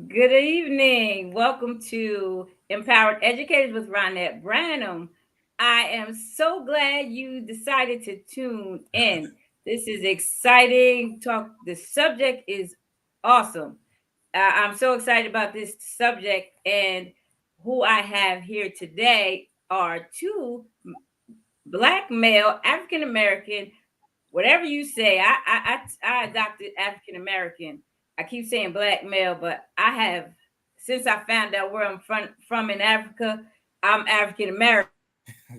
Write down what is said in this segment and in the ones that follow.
Good evening. Welcome to Empowered Educators with Ronnette Branham. I am so glad you decided to tune in. This is exciting talk. The subject is awesome. I'm so excited about this subject, and who I have here today are two black male African American, whatever you say. I adopted African American. I keep saying black male, but I have, since I found out where I'm from in Africa, I'm African American.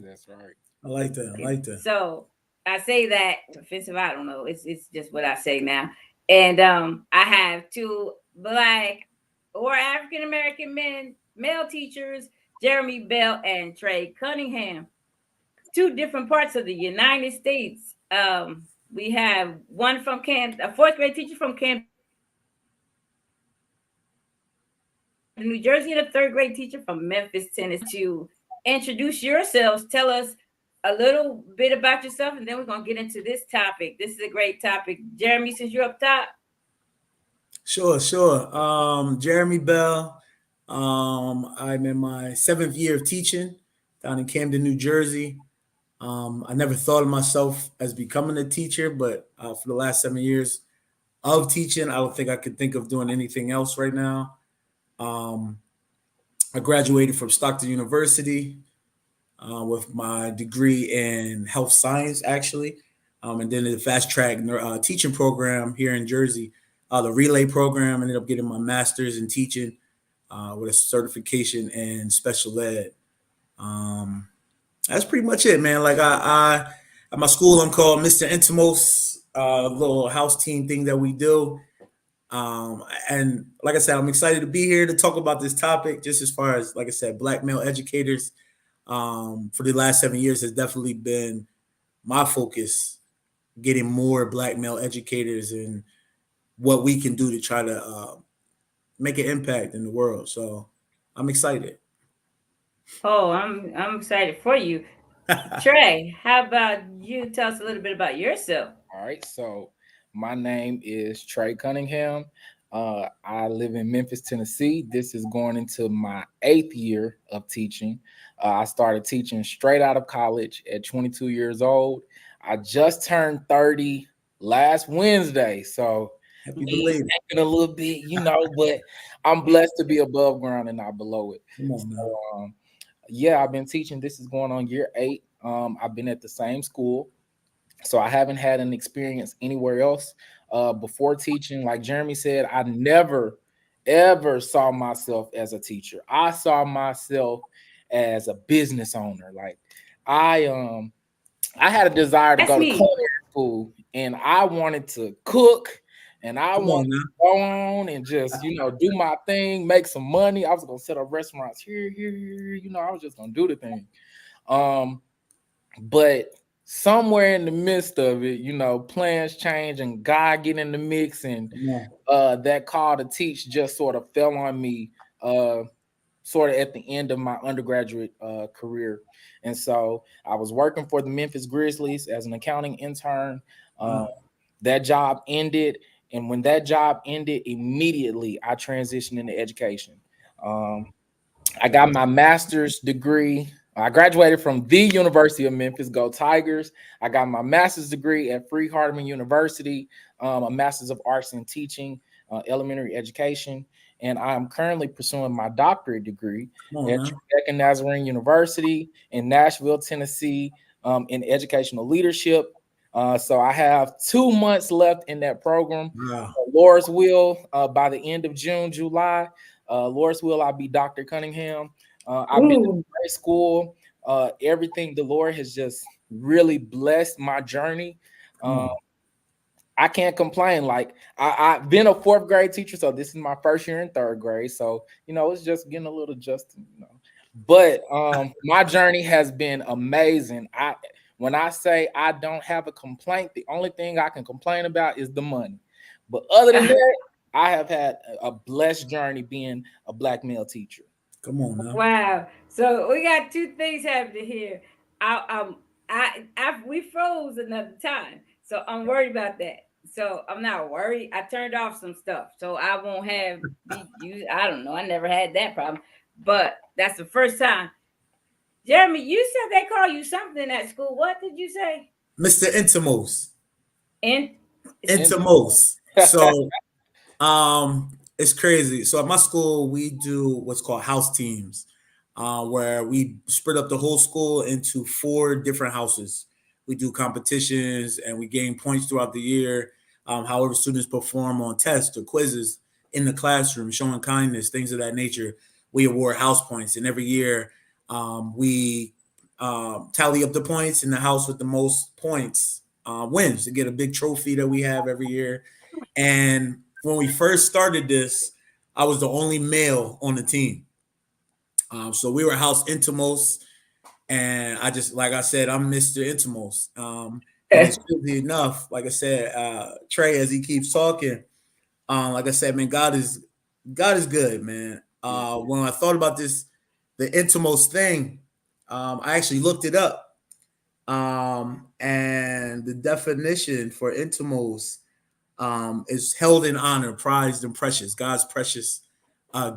That's right. I like that. I like that. So I say that offensive. I don't know. It's just what I say now. And I have two black or African American men, male teachers, Jeremy Bell and Trey Cunningham, two different parts of the United States. We have one from a fourth grade teacher from Camden, New Jersey, and a third grade teacher from Memphis, Tennessee. So I want you to introduce yourselves. Tell us a little bit about yourself, and then we're gonna get into this topic. This is a great topic. Jeremy, since you're up top. Sure. Jeremy Bell. I'm in my seventh year of teaching down in Camden, New Jersey. I never thought of myself as becoming a teacher, but for the last 7 years of teaching, I don't think I could think of doing anything else right now. Um, I graduated from Stockton University with my degree in health science, actually, and then the fast track teaching program here in Jersey, the relay program. Ended up getting my master's in teaching with a certification in special ed. Um, that's pretty much it, man. Like I at my school, I'm called Mr. Intimos, little house team thing that we do. And like I said, I'm excited to be here to talk about this topic. Just as far as, like I said, black male educators for the last 7 years has definitely been my focus, getting more black male educators and what we can do to try to make an impact in the world. So I'm excited. Oh, I'm excited for you. Trey, how about you tell us a little bit about yourself? All right. So my name is Trey Cunningham. I live in Memphis, Tennessee. This is going into my 8th year of teaching. I started teaching straight out of college at 22 years old. I just turned 30 last Wednesday. So Happy me belated. taking a little bit, but I'm blessed to be above ground and not below it. Come on now. So, yeah, I've been teaching. This is going on year 8. I've been at the same school. So I haven't had an experience anywhere else before teaching. Like Jeremy said, I never ever saw myself as a teacher. I saw myself as a business owner. Like I I had a desire to That's go to me. culinary school, and I wanted to cook, and I Come wanted on to go on and just do my thing, make some money. I was gonna set up restaurants here. I was just gonna do the thing. Um, but somewhere in the midst of it, plans change and God get in the mix, and now. that call to teach just sort of fell on me sort of at the end of my undergraduate career. And so I was working for the Memphis Grizzlies as an accounting intern. Uh, Wow. that job ended. And when that job ended, immediately I transitioned into education. Um, I got my master's degree. I graduated from the University of Memphis, go Tigers. I got my master's degree at Free Hardeman University, a master's of arts in teaching, elementary education. And I'm currently pursuing my doctorate degree Come on at now. Trevecca Nazarene University in Nashville, Tennessee, in educational leadership. So I have 2 months left in that program. Wow. Lord's will, by the end of June, July, Lord's will, I'll be Dr. Cunningham. I've been to Ooh, great school. Everything the Lord has just really blessed my journey. Come Um, on. I can't complain. Like I've been a fourth grade teacher, so this is my first year in third grade. So it's just getting a little adjusted. But my journey has been amazing. When I say I don't have a complaint, the only thing I can complain about is the money. But other than that, I have had a blessed journey being a black male teacher. Come on now. wow. So we got two things happening here. I we froze another time, so I'm worried about that. so I'm not worried. I turned off some stuff, so I won't have be used. I don't know. I never had that problem, but that's the first time. Jeremy, you said they call you something at school. What did you say? Mr. Intimos. In And Intimos. So it's crazy. So at my school, we do what's called house teams, where we split up the whole school into four different houses. We do competitions and we gain points throughout the year. However, students perform on tests or quizzes in the classroom, showing kindness, things of that nature. We award house points, and every year we tally up the points, and the house with the most points wins to get a big trophy that we have every year. And when we first started this, I was the only male on the team. So we were house intimos, and I just, like I said, I'm Mr. Intimos. And it's crazy enough, like I said, Trey, as he keeps talking, like I said, man, God is good, man. When I thought about this, the Intimos thing, I actually looked it up, and the definition for Intimos is held in honor, prized, and precious. God's precious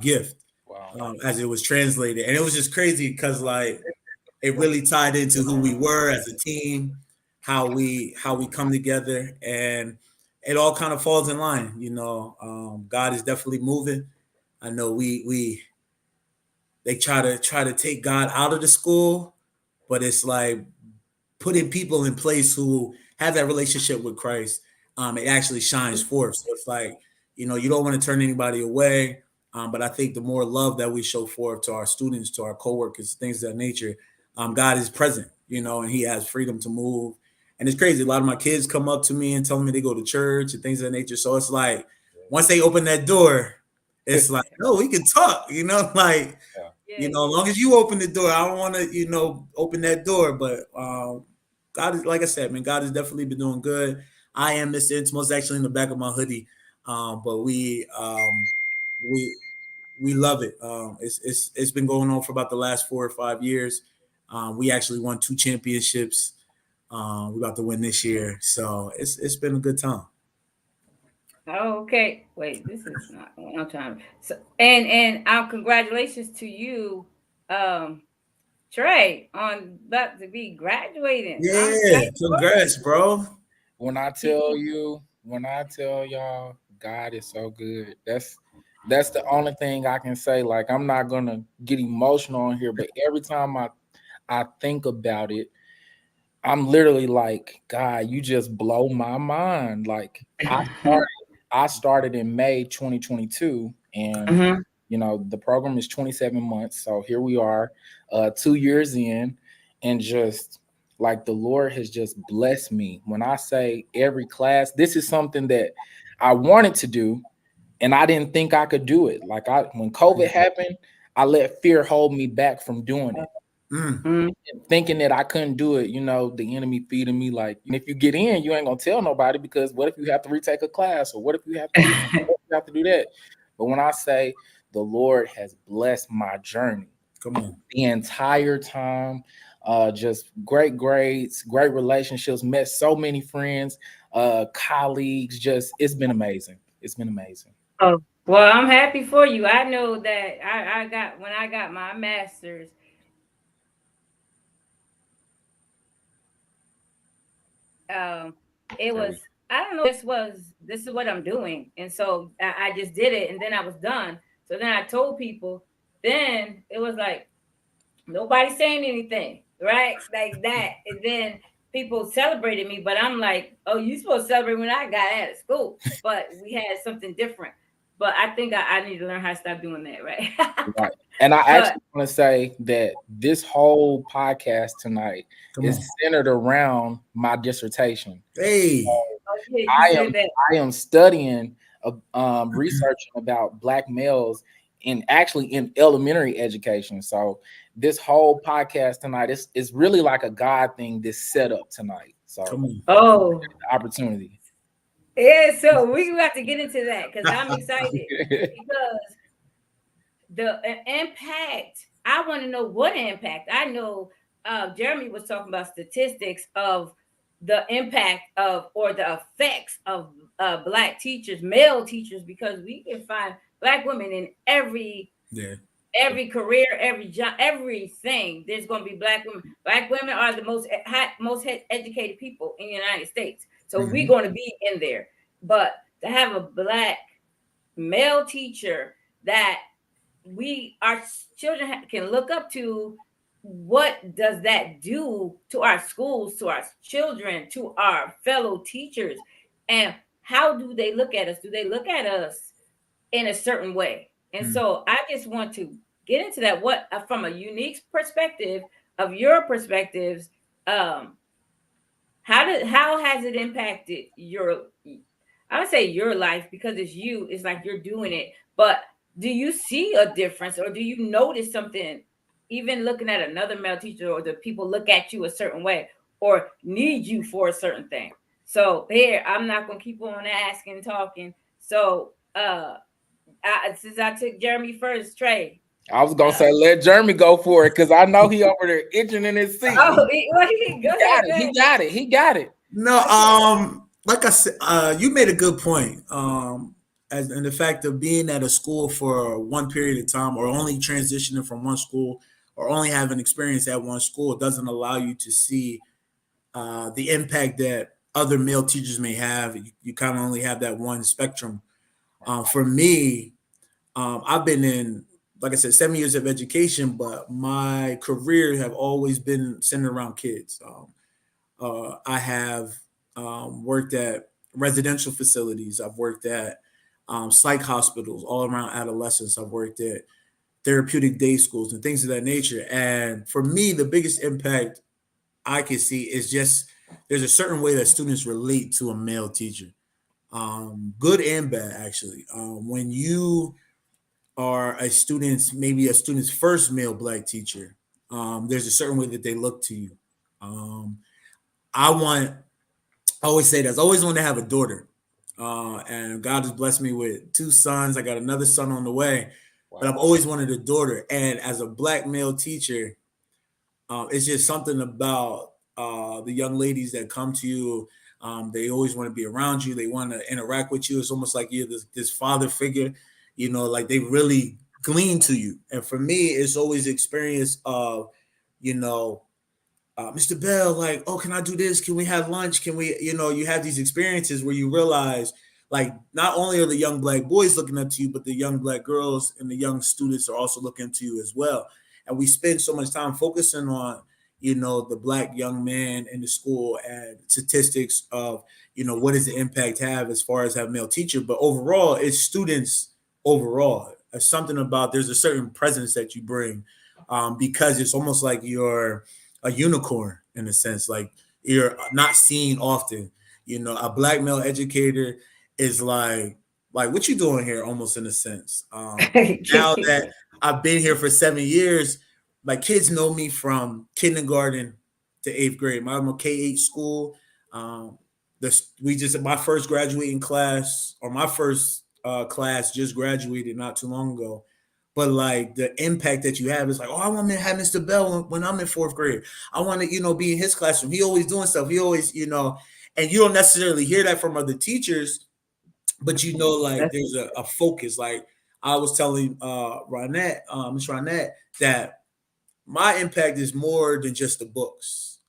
gift, wow. as it was translated, and it was just crazy because like it really tied into who we were as a team, how we come together, and it all kind of falls in line. God is definitely moving. I know we they try to take God out of the school, but it's like putting people in place who have that relationship with Christ, it actually shines forth. So it's like, you don't want to turn anybody away. But I think the more love that we show forth to our students, to our coworkers, things of that nature, God is present, and He has freedom to move. And it's crazy. A lot of my kids come up to me and tell me they go to church and things of that nature. So it's like once they open that door, it's like, no, we can talk, like Yeah. yeah, as long as you open the door, I don't want to, open that door. But God is, like I said, man, God has definitely been doing good. I am Mr. Intimos, actually in the back of my hoodie, but we we love it. It's been going on for about the last 4 or 5 years. We actually won 2 championships. We're about to win this year, so it's been a good time. okay. Wait, this is not what I'm trying. So, and our congratulations to you, um, Trey, on about to be graduating. I'm Yeah, excited for congrats, bro. When I tell y'all, God is so good. That's the only thing I can say. Like I'm not gonna get emotional on here, but every time I think about it, I'm literally like, God, you just blow my mind. Like you. I started in May 2022, and Mhm. the program is 27 months. So here we are, 2 years in, and just like the Lord has just blessed me. When I say every class, this is something that I wanted to do, and I didn't think I could do it. Like when COVID happened, I let fear hold me back from doing it, Mm, Mhm. thinking that I couldn't do it. The enemy feeding me like, if you get in, you ain't gonna tell nobody, because what if you have to retake a class, or what if you have to do this, what if you have to do that? But when I say the Lord has blessed my journey come on. the entire time, just great grades, great relationships, met so many friends, colleagues. Just it's been amazing. It's been amazing. Oh, well, I'm happy for you. I know that I got when I got my master's, um, it There was we I don't know. This is what I'm doing, and so I just did it, and then I was done. So then I told people. Then it was like nobody saying anything, right? Like that, and then people celebrated me, but I'm like, oh, you supposed to celebrate when I got out of school, but we had something different. But I think I need to learn how to stop doing that, right? Right. And I But actually want to say that this whole podcast tonight Come is on. centered around my dissertation. Hey, oh yeah, you I said am that. I am studying, researching about Black males in actually in elementary education. So this whole podcast tonight is really like a God thing. This setup tonight. So come on. Oh the opportunity. yeah, so we have to get into that because I'm excited because the impact. I want to know what impact. I know Jeremy was talking about statistics of the impact of or the effects of black teachers, male teachers, because we can find black women in Yeah. every career, every job, everything. There's going to be black women. Black women are the most educated people in the United States, so we're Hmm. going to be in there. But to have a black male teacher that our children can look up to, what does that do to our schools, to our children, to our fellow teachers, and how do they look at us? Do they look at us in a certain way? And so I just want to get into that. What from a unique perspective of your perspectives, um, how has it impacted your, I would say your life, because it's you, it's like you're doing it, but do you see a difference or do you notice something, even looking at another male teacher, or the people look at you a certain way or need you for a certain thing? So here, I'm not gonna keep on asking, talking. So since I took Jeremy first, Trey. I was gonna uh say let Jeremy go for it because I know he over there itching in his seat. go He got ahead, it. go He ahead. got it. He got it. No, Okay. like I said, you made a good point. As in the fact of being at a school for one period of time, or only transitioning from one school, or only having experience at one school, doesn't allow you to see the impact that other male teachers may have. You kind of only have that one spectrum. For me, I've been in, like I said, 7 years of education, but my career have always been centered around kids. I have worked at residential facilities. I've worked at psych hospitals all around adolescents. I've worked at therapeutic day schools and things of that nature. And for me, the biggest impact I can see is just there's a certain way that students relate to a male teacher, good and bad, actually. When you are maybe a student's first male black teacher, there's a certain way that they look to you. Um, I want I always say this. I always wanted to have a daughter. And God has blessed me with two sons. I got another son on the way, but I've Wow. always wanted a daughter. And as a black male teacher, it's just something about the young ladies that come to you. They always want to be around you. They want to interact with you. It's almost like you're this father figure, like they really glean to you. And for me, it's always the experience of, you know, Mr. Bell, like, oh, can I do this? Can we have lunch? Can we, you have these experiences where you realize, like, not only are the young black boys looking up to you, but the young black girls and the young students are also looking to you as well. And we spend so much time focusing on, the black young man in the school and statistics of, what does the impact have as far as have male teacher. But overall, it's students overall. It's something about there's a certain presence that you bring because it's almost like you're a unicorn in a sense. Like you're not seen often. A black male educator is like what you doing here, almost in a sense. Now that I've been here for 7 years, my kids know me from kindergarten to eighth grade. I'm a K-8 school. Um, we just my first graduating class, or my first class just graduated not too long ago. But like the impact that you have is like, oh, I want to have Mr. Bell when I'm in fourth grade. I want to, be in his classroom. He always doing stuff. He always, and you don't necessarily hear that from other teachers, but like there's a focus. Like I was telling Miss Ronnette, that my impact is more than just the books.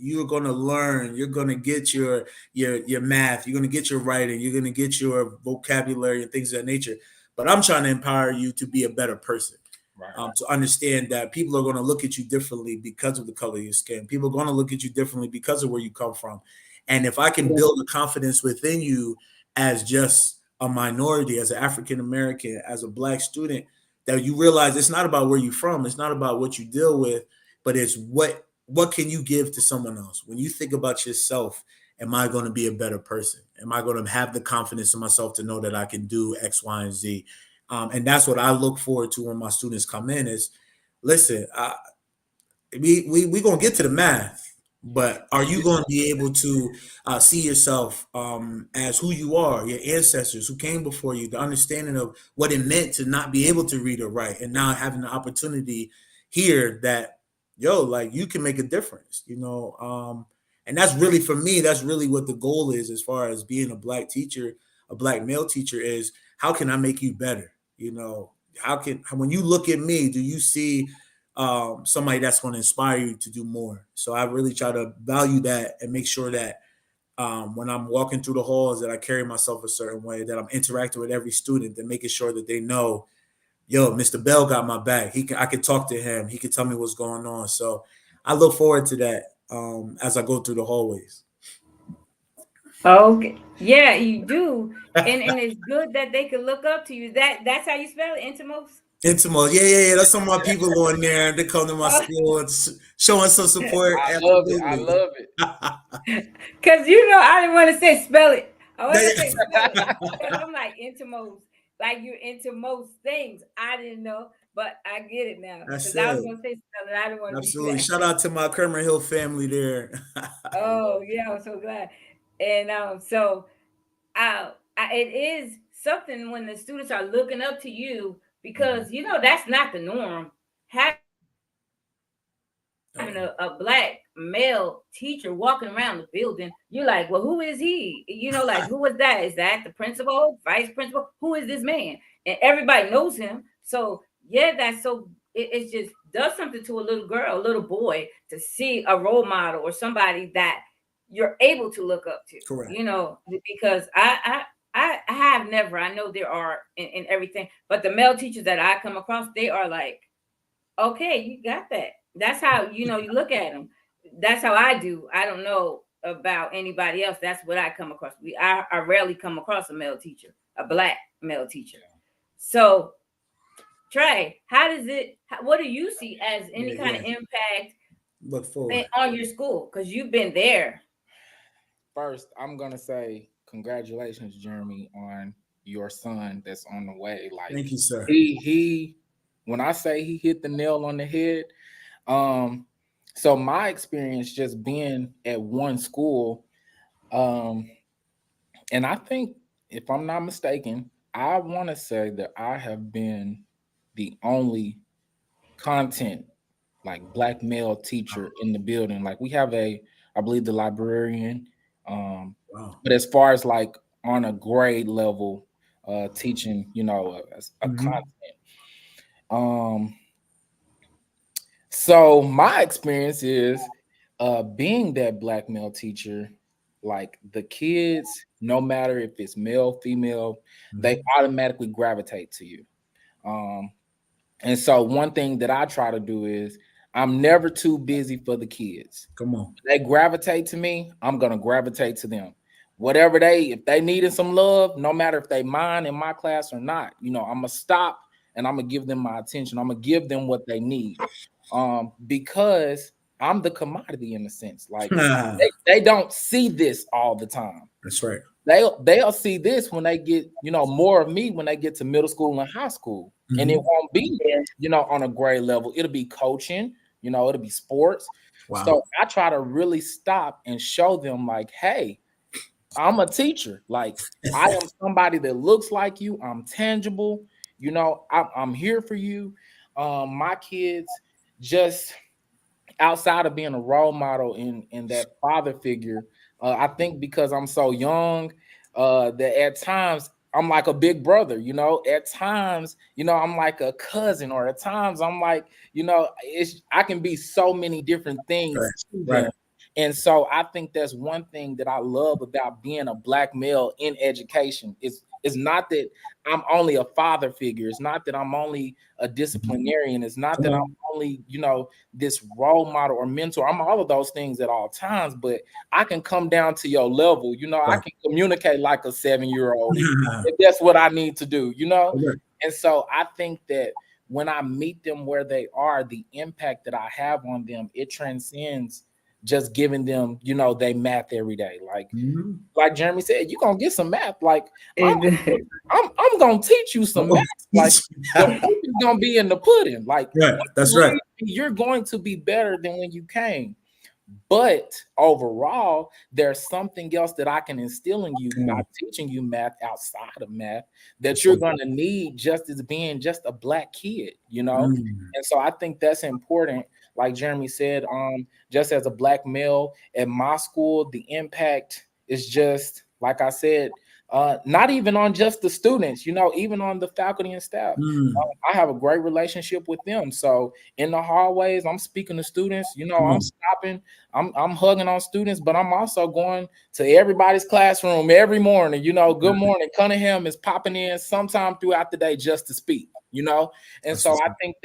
You're gonna learn. You're gonna get your math. You're gonna get your writing. You're gonna get your vocabulary and things of that nature. But I'm trying to empower you to be a better person. Right. To understand that people are going to look at you differently because of the color of your skin. People are going to look at you differently because of where you come from. And if I can build a confidence within you as just a minority, as an African American, as a black student, that you realize it's not about where you're from, it's not about what you deal with, but it's what can you give to someone else. When you think about yourself, am I going to be a better person? Am I going to have the confidence in myself to know that I can do X, Y, and Z? And that's what I look forward to when my students come in is, listen, we gonna get to the math, but are you going to be able to see yourself as who you are, your ancestors who came before you, the understanding of what it meant to not be able to read or write, and now having the opportunity here that, like you can make a difference, And that's really, for me, that's really what the goal is as far as being a black teacher, a black male teacher, is how can I make you better? You know, when you look at me, do you see somebody that's going to inspire you to do more? So I really try to value that and make sure that when I'm walking through the halls, that I carry myself a certain way, that I'm interacting with every student, and making sure that they know, yo, Mr. Bell got my back. I could talk to him. He could tell me what's going on. So I look forward to that as I go through the hallways. Okay. Yeah, you do. And it's good that they can look up to you. That's how you spell it, Intimos? Intimo, yeah. That's some of my people on there. They come to my school and showing some support. I love it. I Absolutely. love it. Because I didn't want to say spell it. I want to say spell it. Yeah. Because I'm like Intimos. Like you're into most things. I didn't know, but I get it now. That's Because I was it. going to say spell it. I didn't want to be Absolutely. Shout sassy. out to my Kermit Hill family there. Oh, yeah, I'm so glad. And so it is something when the students are looking up to you because that's not the norm. Having a black male teacher walking around the building, you're like, well, who is he? Like, who was that? Is that the principal, vice principal? Who is this man? And everybody knows him. So yeah, that's so it just does something to a little girl, a little boy, to see a role model or somebody that you're able to look up to. Correct. Because I have never. I know there are in everything, but the male teachers that I come across, they are like, okay, you got that. That's how you look at them. That's how I do. I don't know about anybody else. That's what I come across. I rarely come across a male teacher, a black male teacher. So Trey, what do you see as any kind of Yeah. impact Look forward. on your school? Because you've been there. First, I'm gonna say congratulations, Jeremy, on your son that's on the way. Like Thank you, sir. he when I say he hit the nail on the head, um, so my experience just being at one school, um, and I think if I'm not mistaken, I want to say that I have been the only content like black male teacher in the building. Like we have I believe the librarian, Wow. but as far as like on a grade level, teaching, a Mhm. content. Um, so my experience is being that black male teacher, like the kids, no matter if it's male, female, they Mhm. automatically gravitate to you. Um, and so one thing that I try to do is I'm never too busy for the kids. Come on. They gravitate to me, I'm gonna gravitate to them. Whatever if they needed some love, no matter if they mine in my class or not, I'm gonna stop and I'm gonna give them my attention. I'm gonna give them what they need. Because I'm the commodity in a sense. Like they don't see this all the time. That's right. They'll see this when they get, more of me when they get to middle school and high school. And it Mhm. won't be, Yeah. on a grade level. It'll be coaching, it'll be sports. Wow. So I try to really stop and show them like, hey, I'm a teacher. Like I am somebody that looks like you. I'm tangible. I'm here for you. My kids just outside of being a role model in that father figure, I think because I'm so young, that at times I'm like a big brother, at times, I'm like a cousin, or at times I'm like, I can be so many different things Right. to Right. them. And so I think that's one thing that I love about being a black male in education. It's not that I'm only a father figure. It's not that I'm only a Mhm. disciplinarian. It's not Come that I'm on. only, this role model or mentor. I'm all of those things at all times, but I can come down to your level. I Right. can communicate like a 7-year-old if that's what I need to do. Okay. And so I think that when I meet them where they are, the impact that I have on them, it transcends just giving them, they math every day. Mhm. Like Jeremy said, you're gonna get some math. Like I'm It- I'm gonna teach you some math. Oh, Like the proof is gonna be in the pudding. Like right. when That's you right. leave, you're going to be better than when you came. But overall, there's something else that I can instill in you Come by on. teaching you math outside of math that That's you're right. going to need just as being just a black kid. Mm. And so I think that's important. like Jeremy said, just as a black male at my school, the impact is just like I said, not even on just the students, even on the faculty and staff. Mm, I have a great relationship with them. So in the hallways, I'm speaking to students, come I'm on. stopping, I'm hugging on students, but I'm also going to everybody's classroom every morning. Good morning. Cunningham is popping in sometime throughout the day just to speak, and That's so what's I up. think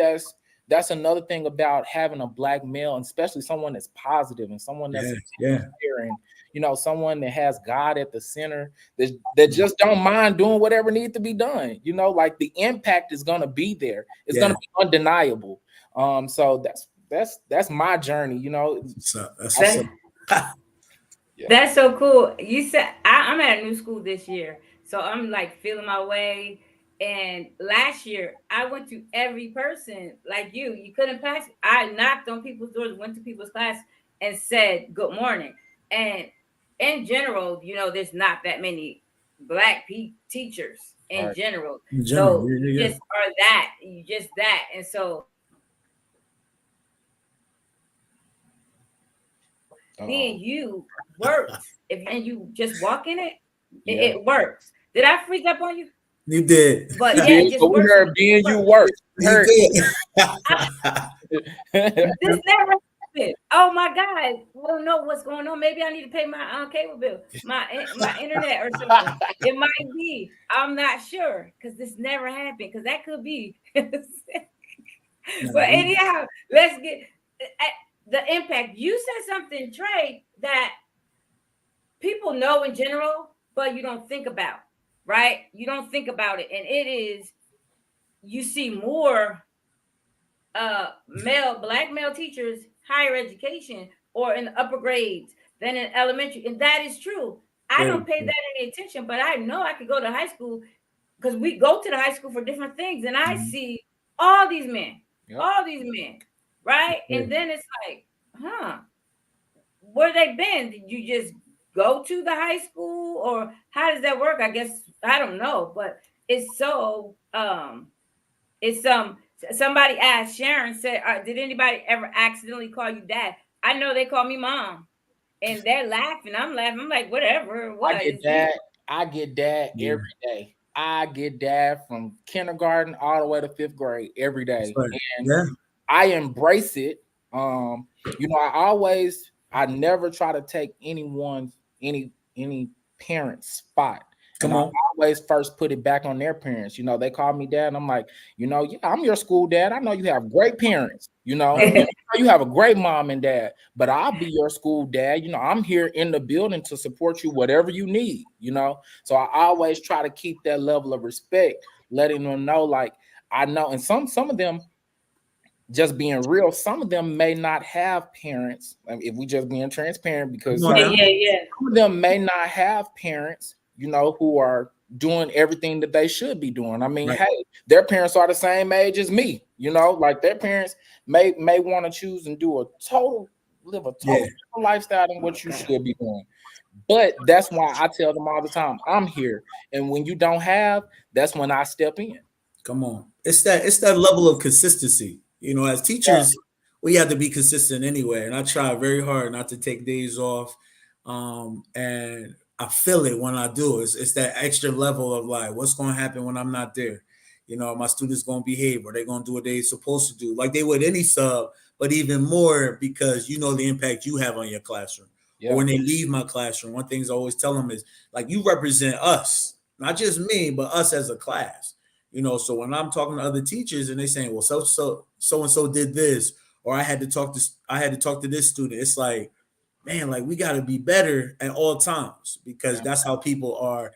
that's another thing about having a black male, and especially someone that's positive and someone that's Yeah, yeah, inspiring, someone that has God at the center, that just don't mind doing whatever needs to be done. Like the impact is gonna be there. It's yeah. gonna be undeniable. So that's my journey. That's what's up. That's what's That's up. Yeah. That's so cool. You said I'm at a new school this year, so I'm like feeling my way. And last year, I went to every person like you. You couldn't pass. I knocked on people's doors, went to people's class, and said good morning. And in general, there's not that many black teachers All in right. general. In general, So yeah, you yeah, just are that. You just that. And so Uh-oh. being you works. If and you just walk in it, it, Yeah. it works. Did I freak up on you? you did. But You yeah, it did, just but we works for heard me. It being you works. works. We You heard did. it. This never happened. Oh my God. I don't know what's going on. Maybe I need to pay my cable bill, my internet or something. It might be. I'm not sure because this never happened because that could be. But Nah, anyhow, let's get the impact. You said something, Trey, that people know in general, but you don't think about, right? You don't think about it. And it is, you see more black male teachers higher education or in the upper grades than in elementary, and that is true. I very don't pay true. that any attention, but I know I could go to high school because we go to the high school for different things, and I Mhm. see all these men, Yep. all these men, right? Yeah. And then it's like, huh, where they been? Did you just go to the high school, or how does that work? I guess I don't know, but it's so it's somebody asked, Sharon said, did anybody ever accidentally call you dad? I know they call me mom, and they're laughing. I'm laughing. I'm like, whatever. I What get is he? that. I get that Yeah. every day. I get that from kindergarten all the way to fifth grade every That's day. right. And Yeah. I embrace it. I never try to take any parent's spot. And Come I on. always first put it back on their parents. They call me dad, and I'm like, yeah, I'm your school dad. I know you have great parents, and you have a great mom and dad, but I'll be your school dad. I'm here in the building to support you, whatever you need. So I always try to keep that level of respect, letting them know, like, I know, and some of them, just being real, some of them may not have parents. I mean, if we just being transparent, Come because on Yeah, now. yeah, yeah. some of them may not have parents, who are doing everything that they should be doing. I mean, Right. hey, their parents are the same age as me, like their parents may want to choose and live a total Yeah. different lifestyle than what you should be doing. But that's why I tell them all the time, I'm here. And when you don't have, that's when I step in. Come on. It's that level of consistency. As Yeah. teachers, we have to be consistent anyway. And I try very hard not to take days off. And I feel it when I do. It's that extra level of like, what's going to happen when I'm not there? My students going to behave, or they going to do what they're supposed to do, like they would any sub, but even more because the impact you have on your classroom. Or Yeah. when they leave my classroom, one thing I always tell them is like, you represent us, not just me, but us as a class. So when I'm talking to other teachers and they saying, well, so and so did this, or I had to talk to this student, it's like, man, like we got to be better at all times, because Yeah. that's how people are.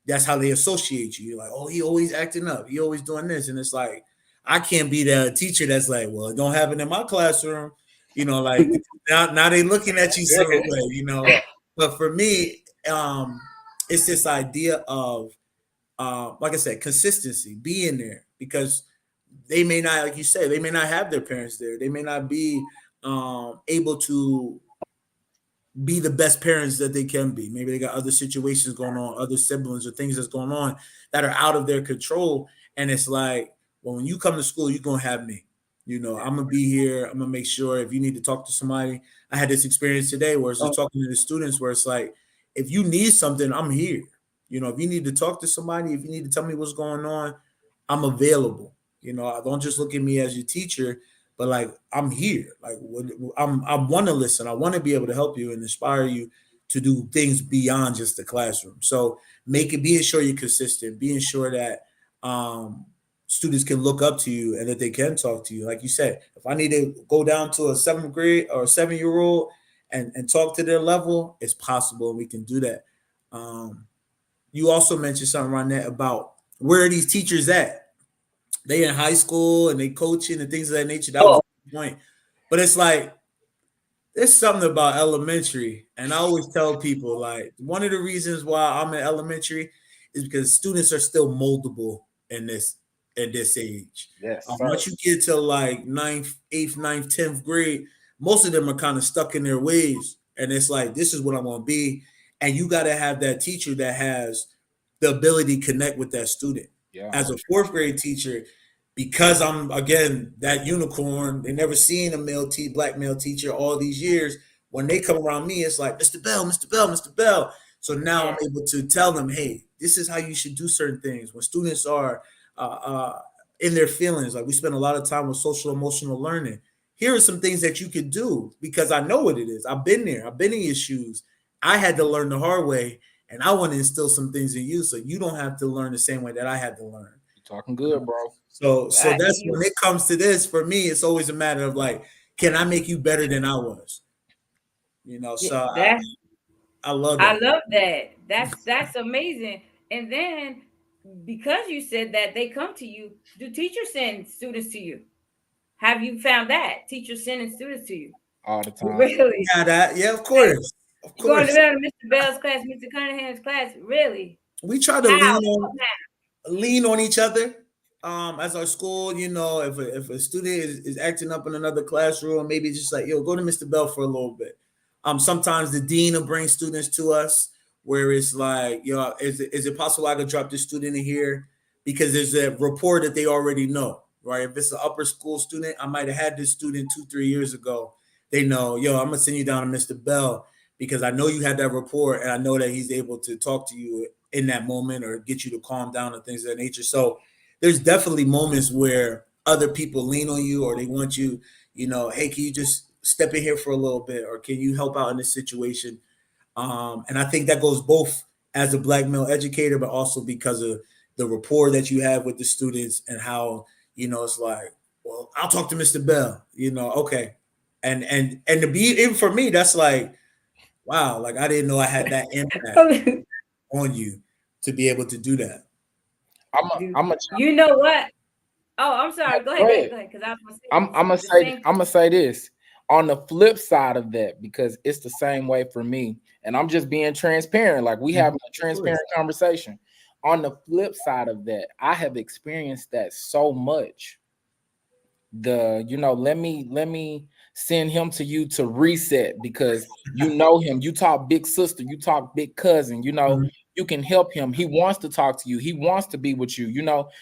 That's how they associate you. You're like, oh, he always acting up, he always doing this, and it's like, I can't be that teacher that's like, well, it don't happen in my classroom. Like now they looking at you certain way. Yeah. But for me, it's this idea of like I said, consistency, being there, because they may not, like you say, they may not have their parents there. They may not be able to be the best parents that they can be. Maybe they got other situations going on, other siblings or things that's going on that are out of their control. And it's like, well, when you come to school, you're gonna have me. I'm gonna be here. I'm gonna make sure if you need to talk to somebody. I had this experience today where it's just talking to the students where it's like, if you need something, I'm here. If you need to talk to somebody, if you need to tell me what's going on, I'm available. I don't just look at me as your teacher, but like I'm here. Like I want to listen. I want to be able to help you and inspire you to do things beyond just the classroom. So being sure you're consistent, being sure that students can look up to you and that they can talk to you. Like you said, if I need to go down to a 7th grade or a 7-year old and talk to their level, it's possible and we can do that. You also mentioned something, Ronnette, about where are these teachers at? They in high school and they coaching and things of that nature. That was the point. But it's like there's something about elementary, and I always tell people like one of the reasons why I'm in elementary is because students are still moldable in this age. Yes, sir. Once you get to like 9th, 8th, 9th, 10th grade, most of them are kind of stuck in their ways, and it's like this is what I'm gonna be, and you got to have that teacher that has the ability to connect with that student. Yeah. As a 4th grade teacher, because I'm again that unicorn, they never seen a black male teacher all these years. When they come around me, it's like Mr. Bell, Mr. Bell, Mr. Bell. So now I'm able to tell them, hey, this is how you should do certain things. When students are in their feelings, like we spend a lot of time with social emotional learning. Here are some things that you could do because I know what it is. I've been there. I've been in your shoes. I had to learn the hard way, and I want to instill some things in you so you don't have to learn the same way that I had to learn. You're talking good, bro. So that's when it comes to this. For me, it's always a matter of like, can I make you better than I was? So I love that. I love that. That's amazing. And then because you said that they come to you, do teachers send students to you? Have you found that teachers sending students to you? All the time. Really? Yeah, that. Yeah, of course, of You going to course. Mr. Bell's class, Mr. Cunningham's class? Really? We try to How? lean on each other. As our school, if a student is acting up in another classroom, maybe just like, yo, go to Mr. Bell for a little bit. Sometimes the dean will bring students to us where it's like, is it possible I could drop this student in here? Because there's a rapport that they already know, right? If it's an upper school student, I might have had this student 2-3 years ago. They know, yo, I'm gonna send you down to Mr. Bell because I know you had that rapport and I know that he's able to talk to you in that moment or get you to calm down and things of that nature. So there's definitely moments where other people lean on you or they want you, hey, can you just step in here for a little bit or can you help out in this situation? And I think that goes both as a black male educator, but also because of the rapport that you have with the students and how, it's like, well, I'll talk to Mr. Bell, okay. And to be, even for me, that's like, wow, like I didn't know I had that impact on you to be able to do that. You know what? Oh, I'm sorry. Go ahead. Because I'm gonna say this on the flip side of that because it's the same way for me, and I'm just being transparent. Like we having a transparent conversation. On the flip side of that, I have experienced that so much. Let me send him to you to reset because you know him. You talk big sister. You talk big cousin. You can help him. He wants to talk to you. He wants to be with you.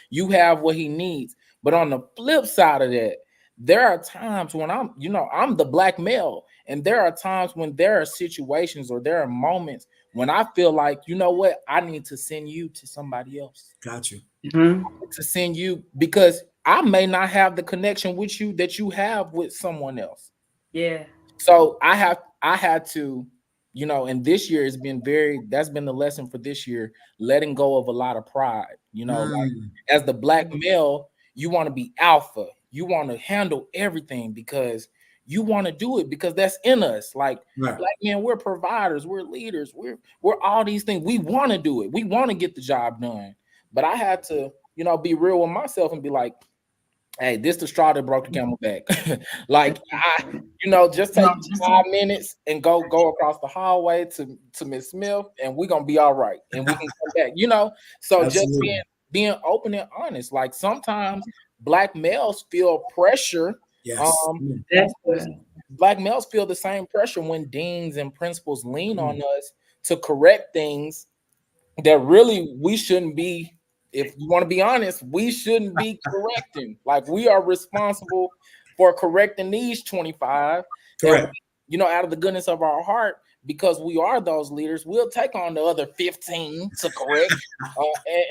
You have what he needs. But on the flip side of that, there are times when I'm the black male, and there are times when there are situations or there are moments when I feel like, you know what, I need to send you to somebody else. Got you. To send you because I may not have the connection with you that you have with someone else. Yeah. So I had to, and this year has been that's been the lesson for this year, letting go of a lot of pride. Like, as the black male, you want to be alpha. You want to handle everything because you want to do it because that's in us. Like black men, we're providers, we're leaders, we're all these things. We want to do it. We want to get the job done. But I had to, be real with myself and be like, hey, this the straw that broke the camel back. Like just take 5 minutes and go across the hallway to Miss Smith, and we're gonna be all right, and we can come back. So absolutely. Just being open and honest. Like sometimes black males feel pressure. Yes. Black males feel the same pressure when deans and principals lean on us to correct things that really we shouldn't be if you want to be honest, we shouldn't be correcting. Like, we are responsible for correcting these 25. And, Correct. you know, out of the goodness of our heart, because we are those leaders, we'll take on the other 15 to correct,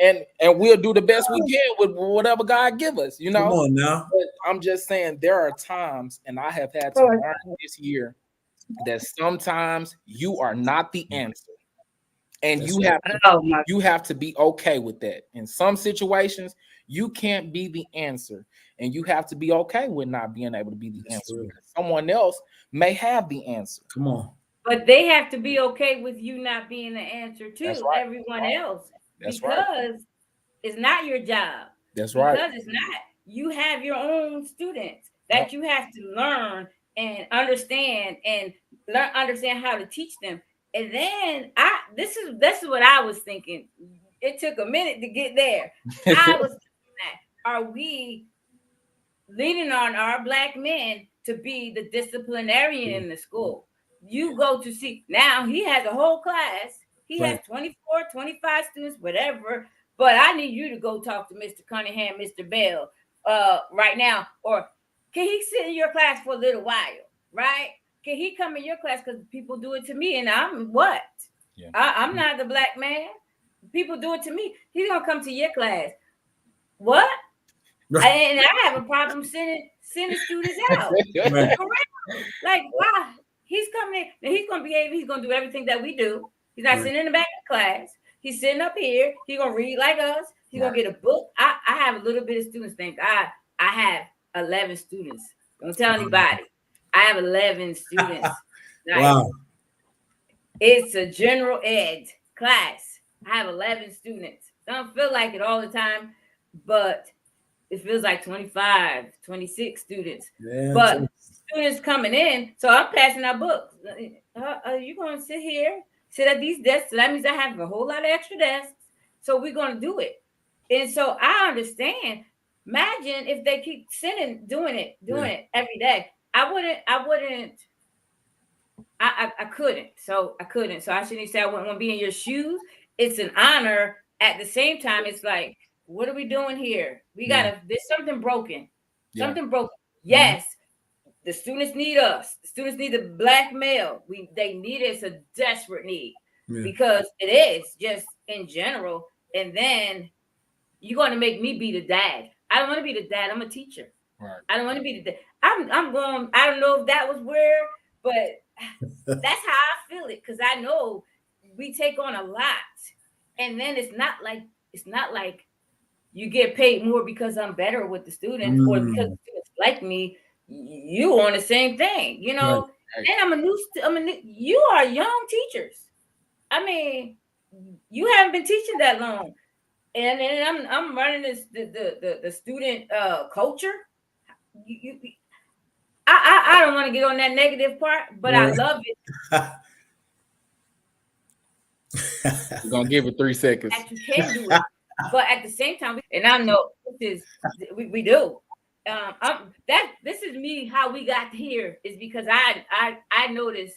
and we'll do the best we can with whatever God give us, you Come know. on now. But I'm just saying, there are times, and I have had to Oh, learn this year, that sometimes you are not the answer, and That's right. my. you have to be okay with that. In some situations, you can't be the answer, and you have to be okay with not being able to be the That's answer, real. because someone else may have the answer. Come on. But they have to be okay with you not being the answer That's too, right. everyone else, That's right. because it's not your job. That's right. Because it's not. You have your own students Yep. that you have to learn and understand and understand how to teach them. And then this is what I was thinking. It took a minute to get there. I was thinking that, are we leaning on our black men to be the disciplinarian in the school? You go to see, now he has a whole class. He has Right. 24, 25 students, whatever. But I need you to go talk to Mr. Cunningham, Mr. Bell, right now. Or can he sit in your class for a little while, right? Can he come in your class? Because people do it to me, and I'm what? Yeah. I'm not the black man. People do it to me. He's gonna come to your class. What? Right. And I have a problem sending students out. Right. For real. Like, why? He's coming in, and he's gonna behave, he's gonna do everything that we do. He's not Right. sitting in the back of the class. He's sitting up here. He's gonna read like us. He's Right. gonna get a book. I have a little bit of students think I have 11 students. Don't tell anybody. I have 11 students. Like, Wow. it's a general ed class. I have 11 students. Don't feel like it all the time, but it feels like 25, 26 students. Yeah. But students coming in, so I'm passing out books. You're going to sit here, sit at these desks. So that means I have a whole lot of extra desks. So we're going to do it. And so I understand. Imagine if they keep doing it every day. I couldn't. So I couldn't. So I shouldn't say I wouldn't want to be in your shoes. It's an honor. At the same time, it's like, what are we doing here? There's something broken. Yeah. Something broken. Yes, the students need us. The students need the black male. They need it. It's a desperate need, because it is just in general. And then you're going to make me be the dad. I don't want to be the dad. I'm a teacher. Right. I don't want to be the dad. I'm going, I don't know if that was where, but that's how I feel it, because I know we take on a lot. And then it's not like you get paid more because I'm better with the students or because the students like me. You on the same thing, you know. Right. And you are young teachers. I mean, you haven't been teaching that long, and then I'm running the student culture. I don't want to get on that negative part, but I love it. We're gonna give it 3 seconds. That you can do it, but at the same time, and I know we do. This is me. How we got here is because I noticed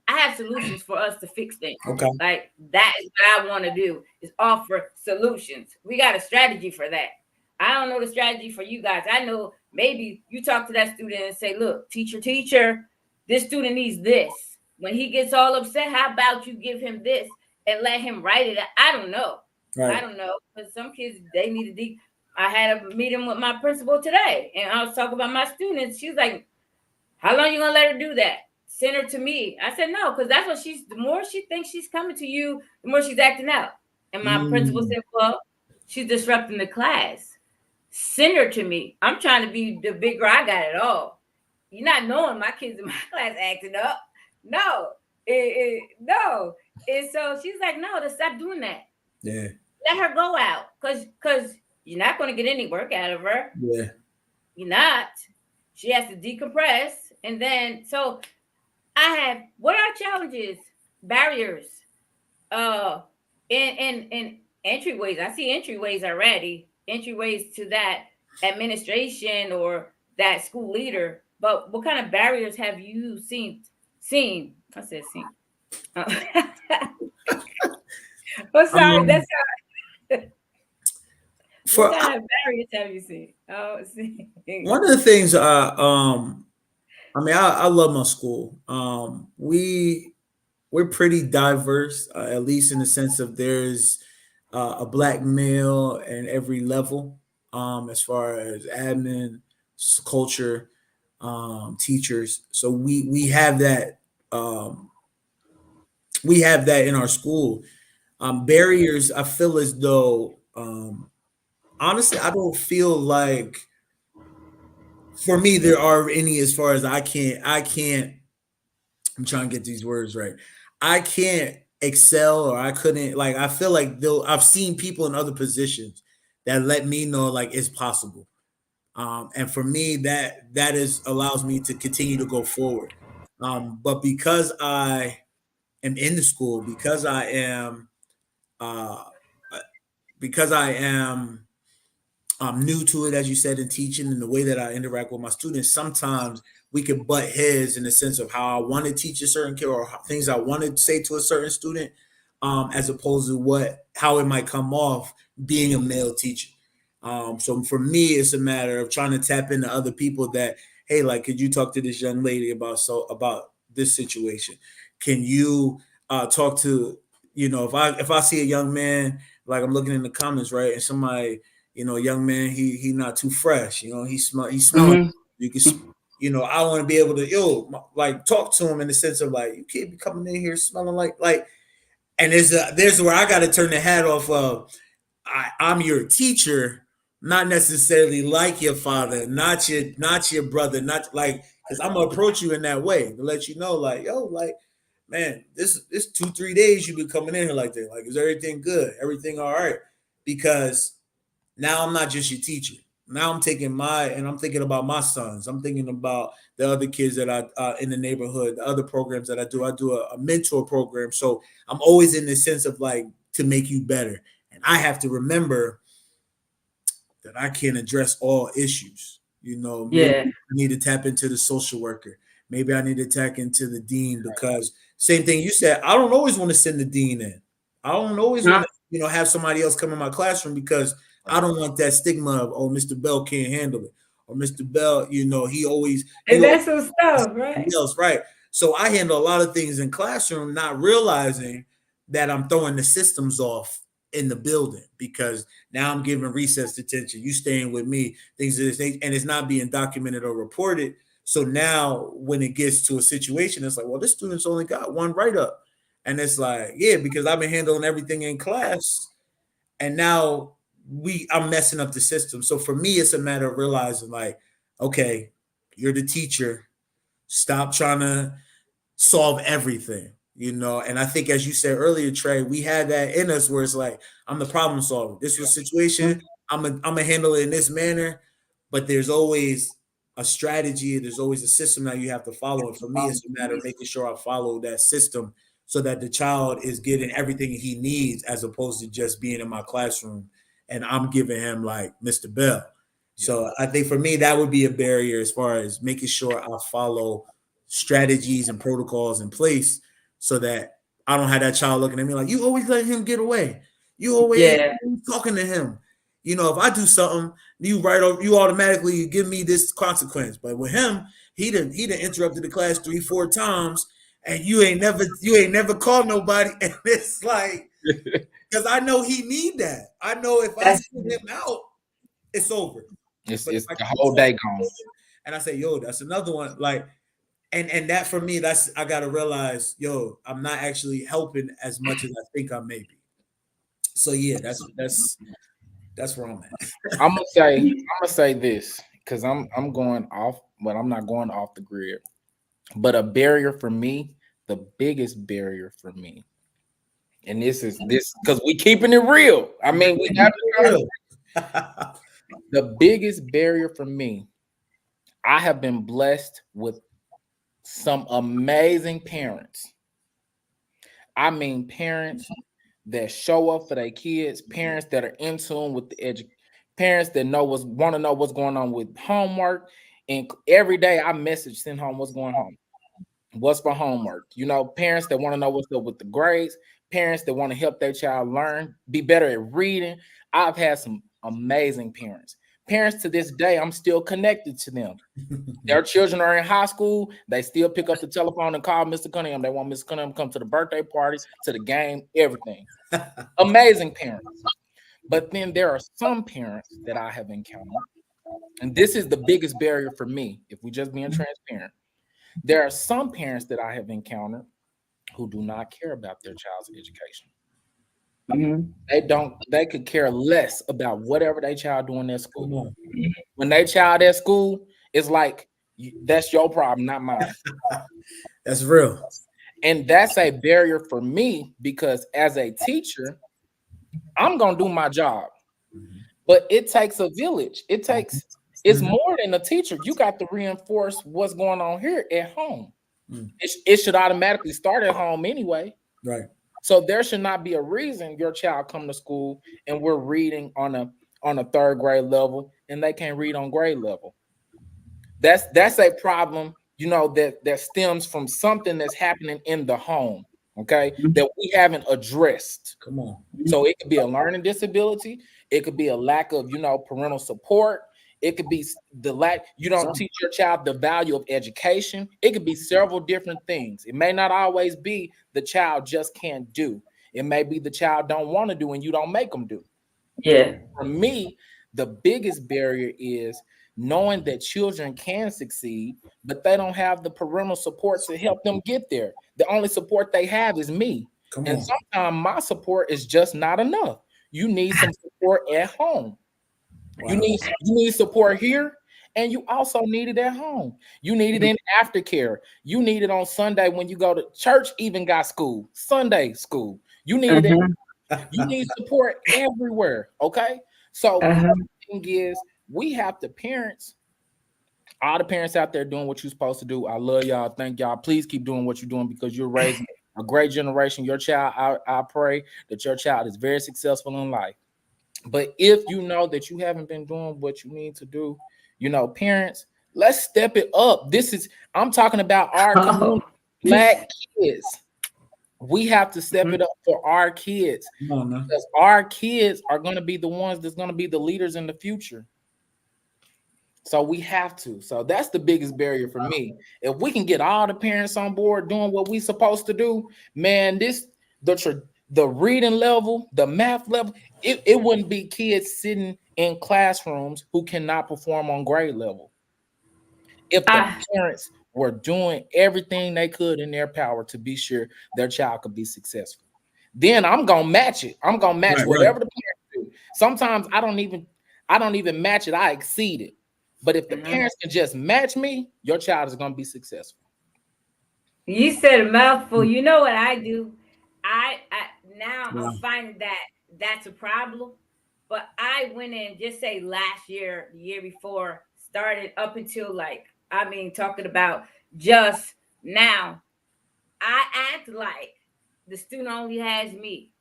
I have solutions for us to fix things. Okay. Like, that is what I want to do, is offer solutions. We got a strategy for that. I don't know the strategy for you guys. I know maybe you talk to that student and say, look, teacher, this student needs this. When he gets all upset, how about you give him this and let him write it? I don't know. Right. I don't know. Because some kids, they need to I had a meeting with my principal today, and I was talking about my students. She's like, how long you going to let her do that? Send her to me. I said, no, because that's what the more she thinks she's coming to you, the more she's acting out. And my principal said, well, she's disrupting the class. Send her to me. I'm trying to be the big girl. I got it all. You're not knowing my kids in my class acting up. No. No. And so she's like, no, to stop doing that. Yeah. Let her go out. Because you're not going to get any work out of her. Yeah. You're not. She has to decompress. And then, so what are challenges, barriers, in entryways? I see entryways already, entryways to that administration or that school leader. But what kind of barriers have you seen? I said seen. I'm sorry. That's how. For What kind of barriers have you seen? Oh, see. one of the things, I mean, I love my school. We're pretty diverse, at least in the sense of there's a black male in every level, as far as admin, culture, teachers. So we have that, um, we have that in our school. Barriers, I feel as though, honestly, I don't feel like for me there are any, as far as I can't. I'm trying to get these words right. I can't excel, or I couldn't, like, I feel like though I've seen people in other positions that let me know like it's possible. And for me, that is allows me to continue to go forward. But am in the school, uh, because I am I'm new to it, as you said, in teaching, and the way that I interact with my students. Sometimes we could butt heads in the sense of how I want to teach a certain kid, or things I want to say to a certain student, as opposed to how it might come off being a male teacher. So for me, it's a matter of trying to tap into other people that, hey, like, could you talk to this young lady about this situation? Can you talk to, if I see a young man, like, I'm looking in the comments, right, and somebody, young man, he not too fresh, he's smelling. Mhm. You can, I want to be able to, like, talk to him in the sense of, like, you can't be coming in here smelling like. And there's where I got to turn the hat off of. I'm your teacher, not necessarily like your father, not your brother, not like, because I'm gonna approach you in that way to let you know, like, yo, like, man, this 2-3 days you've been coming in here like that. Like, is everything good? Everything all right? Because now I'm not just your teacher. Now I'm thinking about my sons. I'm thinking about the other kids that I in the neighborhood, the other programs that I do. I do a mentor program, so I'm always in the sense of, like, to make you better, and I have to remember that I can't address all issues. Maybe Yeah. I need to tap into the social worker. Maybe I need to tap into the dean, because same thing you said. I don't always want to send the dean in. I don't always want Huh? to, have somebody else come in my classroom, because I don't want that stigma of, oh, Mr. Bell can't handle it, or Mr. Bell, he And always that's some stuff, somebody right? else, right? So I handle a lot of things in classroom, not realizing that I'm throwing the systems off in the building, because now I'm giving recess detention. You staying with me, things of this thing, and it's not being documented or reported. So now when it gets to a situation, it's like, well, this student's only got one write up, and it's like, yeah, because I've been handling everything in class, and now I'm messing up the system. So for me, it's a matter of realizing, like, okay, you're the teacher. Stop trying to solve everything, And I think, as you said earlier, Trey, we had that in us where it's like, I'm the problem solver. This was a situation, I'm gonna handle it in this manner, but there's always a strategy, there's always a system that you have to follow. And for me, it's a matter of making sure I follow that system so that the child is getting everything he needs, as opposed to just being in my classroom and I'm giving him, like, Mr. Bell. Yeah. So I think for me that would be a barrier, as far as making sure I follow strategies and protocols in place, so that I don't have that child looking at me like, you always let him get away. You always Yeah. talking to him. If I do something, you automatically give me this consequence. But with him, he done interrupted the class 3-4 times, and you ain't never called nobody. And it's like, because I know he need that. I know if I That's send him out, it's over. But if It's I the keep whole talking day gone. and I say, yo, that's another one, like, and that for me, that's, I gotta realize, yo, I'm not actually helping as much as I think I may be. So yeah, that's where I'm at. I'm gonna say this because I'm going off, but I'm not going off the grid. But a barrier for me, the biggest barrier for me, and this because we keeping it real. I mean, we have to. Real. The biggest barrier for me, I have been blessed with some amazing parents. I mean, parents that show up for their kids, parents that are in tune with parents that want to know what's going on with homework. And every day I send home what's going on, what's for homework. Parents that want to know what's up with the grades, parents that want to help their child learn, be better at reading. I've had some amazing parents. Parents to this day, I'm still connected to them. Their children are in high school. They still pick up the telephone and call Mr. Cunningham. They want Mr. Cunningham to come to the birthday party, to the game, everything. Amazing parents. But then there are some parents that I have encountered, and this is the biggest barrier for me, if we just being transparent. There are some parents that I have encountered who do not care about their child's education. Mhm. They could care less about whatever their child doing at Come school. on. When they child at school, it's like that's your problem, not mine. That's real. And that's a barrier for me because as a teacher, I'm gonna do my job, Mhm. but it takes a village. It's Mhm. more than a teacher. You got to reinforce what's going on here at home. Mm. It should automatically start at home anyway. Right. So there should not be a reason your child come to school and we're reading on a third grade level and they can't read on grade level. That's a problem, that stems from something that's happening in the home, okay, that we haven't addressed. Come on. So it could be a learning disability, it could be a lack of, parental support, it could be the lack, you don't teach your child the value of education. It could be several different things. It may not always be the child just can't do. It may be the child don't want to do and you don't make them do. Yeah. For me, the biggest barrier is knowing that children can succeed, but they don't have the parental support to help them get there. The only support they have is me. Come And on. sometimes my support is just not enough. You need some support at home. You Wow. need support here, and you also need it at home. You need it in aftercare. You need it on Sunday when you go to church, even got school, Sunday school. You need it. Mhm. You need support everywhere. Okay. So Uh-huh. the thing is, we have to parents, all the parents out there doing what you're supposed to do. I love y'all. Thank y'all. Please keep doing what you're doing because you're raising a great generation. Your child, I pray that your child is very successful in life. But if you know that you haven't been doing what you need to do, parents, let's step it up. I'm talking about our community, Oh. black kids. We have to step it up for our kids Come on now. because our kids are going to be the ones that's going to be the leaders in the future. So we have to. So that's the biggest barrier for me. If we can get all the parents on board doing what we supposed to do, man, the reading level, the math level, it wouldn't be kids sitting in classrooms who cannot perform on grade level. If the Ah, parents were doing everything they could in their power to be sure their child could be successful, then I'm gonna match it. I'm gonna match Right. Right. whatever the parents do. Sometimes I don't even match it. I exceed it. But if the mhm. parents can just match me, your child is gonna be successful. You said a mouthful. You know what I do? I now I'm Wow. finding that that's a problem. But I went in just say last year, the year before, started up until like talking about just now. I act like the student only has me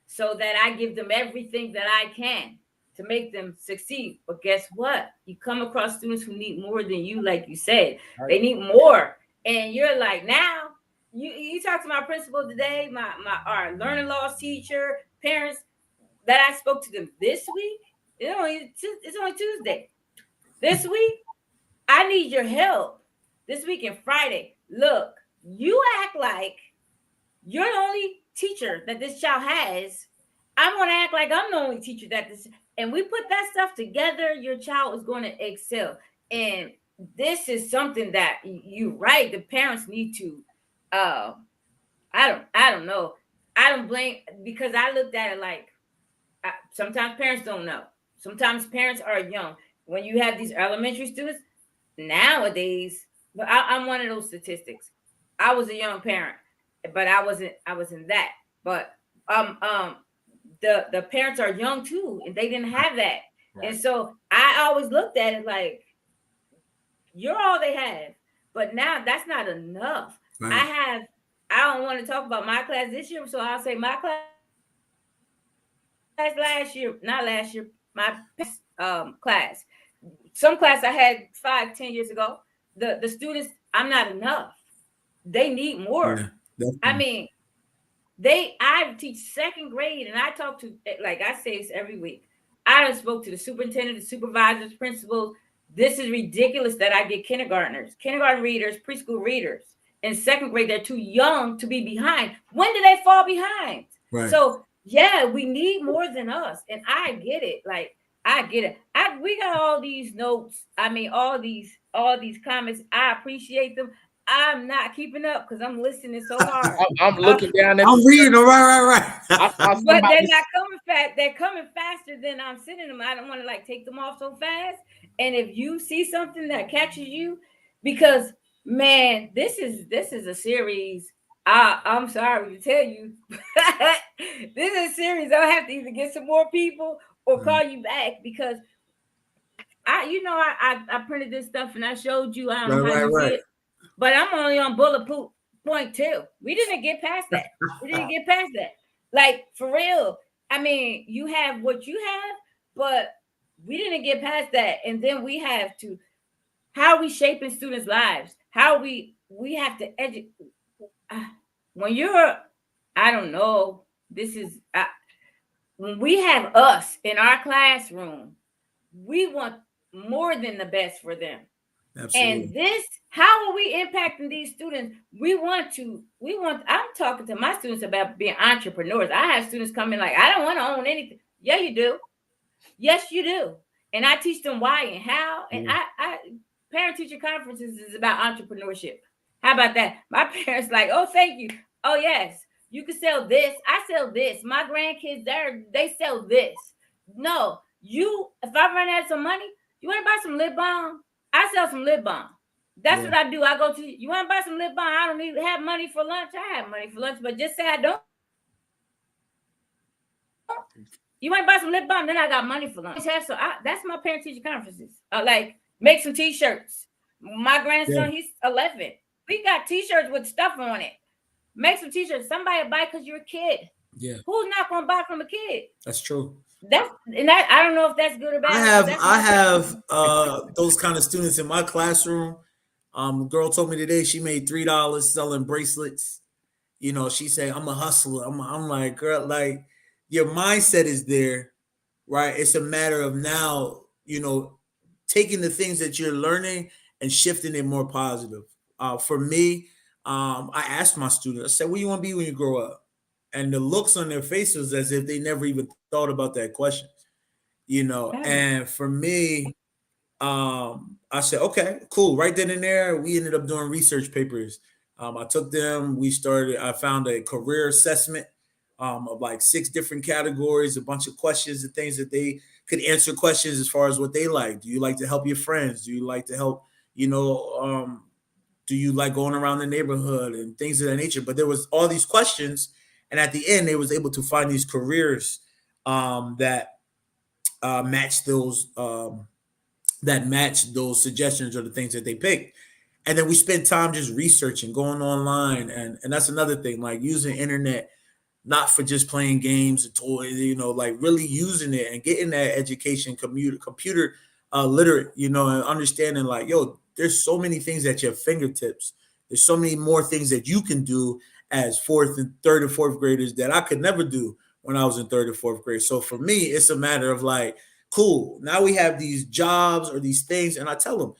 so that I give them everything that I can to make them succeed. But guess what? You come across students who need more than you, like you said. Right. They need more. And you're like, now, you talk to my principal today, my our learning loss teacher, parents that I spoke to them this week. It's only Tuesday. This week, I need your help. This week and Friday. Look, you act like you're the only teacher that this child has. I'm going to act like I'm the only teacher that this, and we put that stuff together. Your child is going to excel. And this is something that you're right. The parents need to. Uh, I don't know. I don't blame because I looked at it like sometimes parents don't know. Sometimes parents are young. When you have these elementary students nowadays, but I'm one of those statistics. I was a young parent, but I wasn't that. But um um the parents are young too, and they didn't have that. And Right. so I always looked at it like you're all they have. But now that's not enough. I Right. have I don't want to talk about my class this year, so I'll say my class last year, not last year, my class. Some class I had 5, 10 years ago. The students, I'm not enough. They need more. Yeah. I Definitely. mean, I teach second grade, and I talk to, like I say this every week. I done spoke to the superintendent, the supervisors, principals. This is ridiculous that I get kindergarten readers, preschool readers. In second grade, they're too young to be behind. When do they fall behind? Right. So yeah, we need more than us. And I get it. Like I get it. We got all these notes. I mean, all these comments. I appreciate them. I'm not keeping up because I'm listening so hard. I'm Uh, looking down at I'm the reading. Right. I saw but they're somebody. not coming fast. They're coming faster than I'm sending them. I don't want to like take them off so fast. And if you see something that catches you, because man, this is a series. I'm sorry to tell you, this is a series. I'll have to either get some more people or call you back because I printed this stuff and I showed you. I don't know how you see Right. it, but I'm only on bullet point two. We didn't get past that. We didn't get past that. Like for real. I mean, you have what you have, but we didn't get past that. And then we have to how are we shaping students' lives? How we have to educate when you're I don't know. This is when we have us in our classroom, we want more than the best for them. And Absolutely. this, how are we impacting these students? I'm talking to my students about being entrepreneurs. I have students come in like, I don't want to own anything. Yeah, you do. Yes, you do. And I teach them why and how. And I parent teacher conferences is about entrepreneurship. How about that? My parents like, oh, thank you. Oh, yes. You can sell this. I sell this. My grandkids, they sell this. No, if I run out of some money, you want to buy some lip balm? I sell some lip balm. That's Yeah. what I do. I go to you want to buy some lip balm? I don't need to have money for lunch. I have money for lunch, but just say I don't. You want to buy some lip balm? Then I got money for lunch. That's my parent teacher conferences. Like make some t-shirts. My Yeah. grandson, he's 11. We got t-shirts with stuff on it. Make some t-shirts. Somebody buy because you're a kid. Yeah. Who's not going to buy from a kid? That's true. I don't know if that's good or I bad, but have that's I my have those kind of students in my classroom. A girl told me today she made $3 selling bracelets. She said, I'm a hustler. I'm like, girl, like your mindset is there, right? It's a matter of now, taking the things that you're learning and shifting it more positive. For me, I asked my students, I said, what do you want to be when you grow up? And the looks on their faces as if they never even thought about that question. right. And for me, I said, okay, cool. Right then and there, we ended up doing research papers. I took them. I found a career assessment of like 6 different categories, a bunch of questions and things that they could answer questions as far as what they like. Do you like to help your friends? Do you like to help, you know, do you like going around the neighborhood and things of that nature? But there was all these questions. And at the end, they was able to find these careers that match those suggestions or the things that they picked. And then we spent time just researching, going online, and that's another thing, like using internet not for just playing games and toys, like really using it and getting that education, computer literate, and understanding like, yo, there's so many things at your fingertips. There's so many more things that you can do as third and fourth graders that I could never do when I was in third and fourth grade. So for me, it's a matter of like, cool. Now we have these jobs or these things, and I tell them,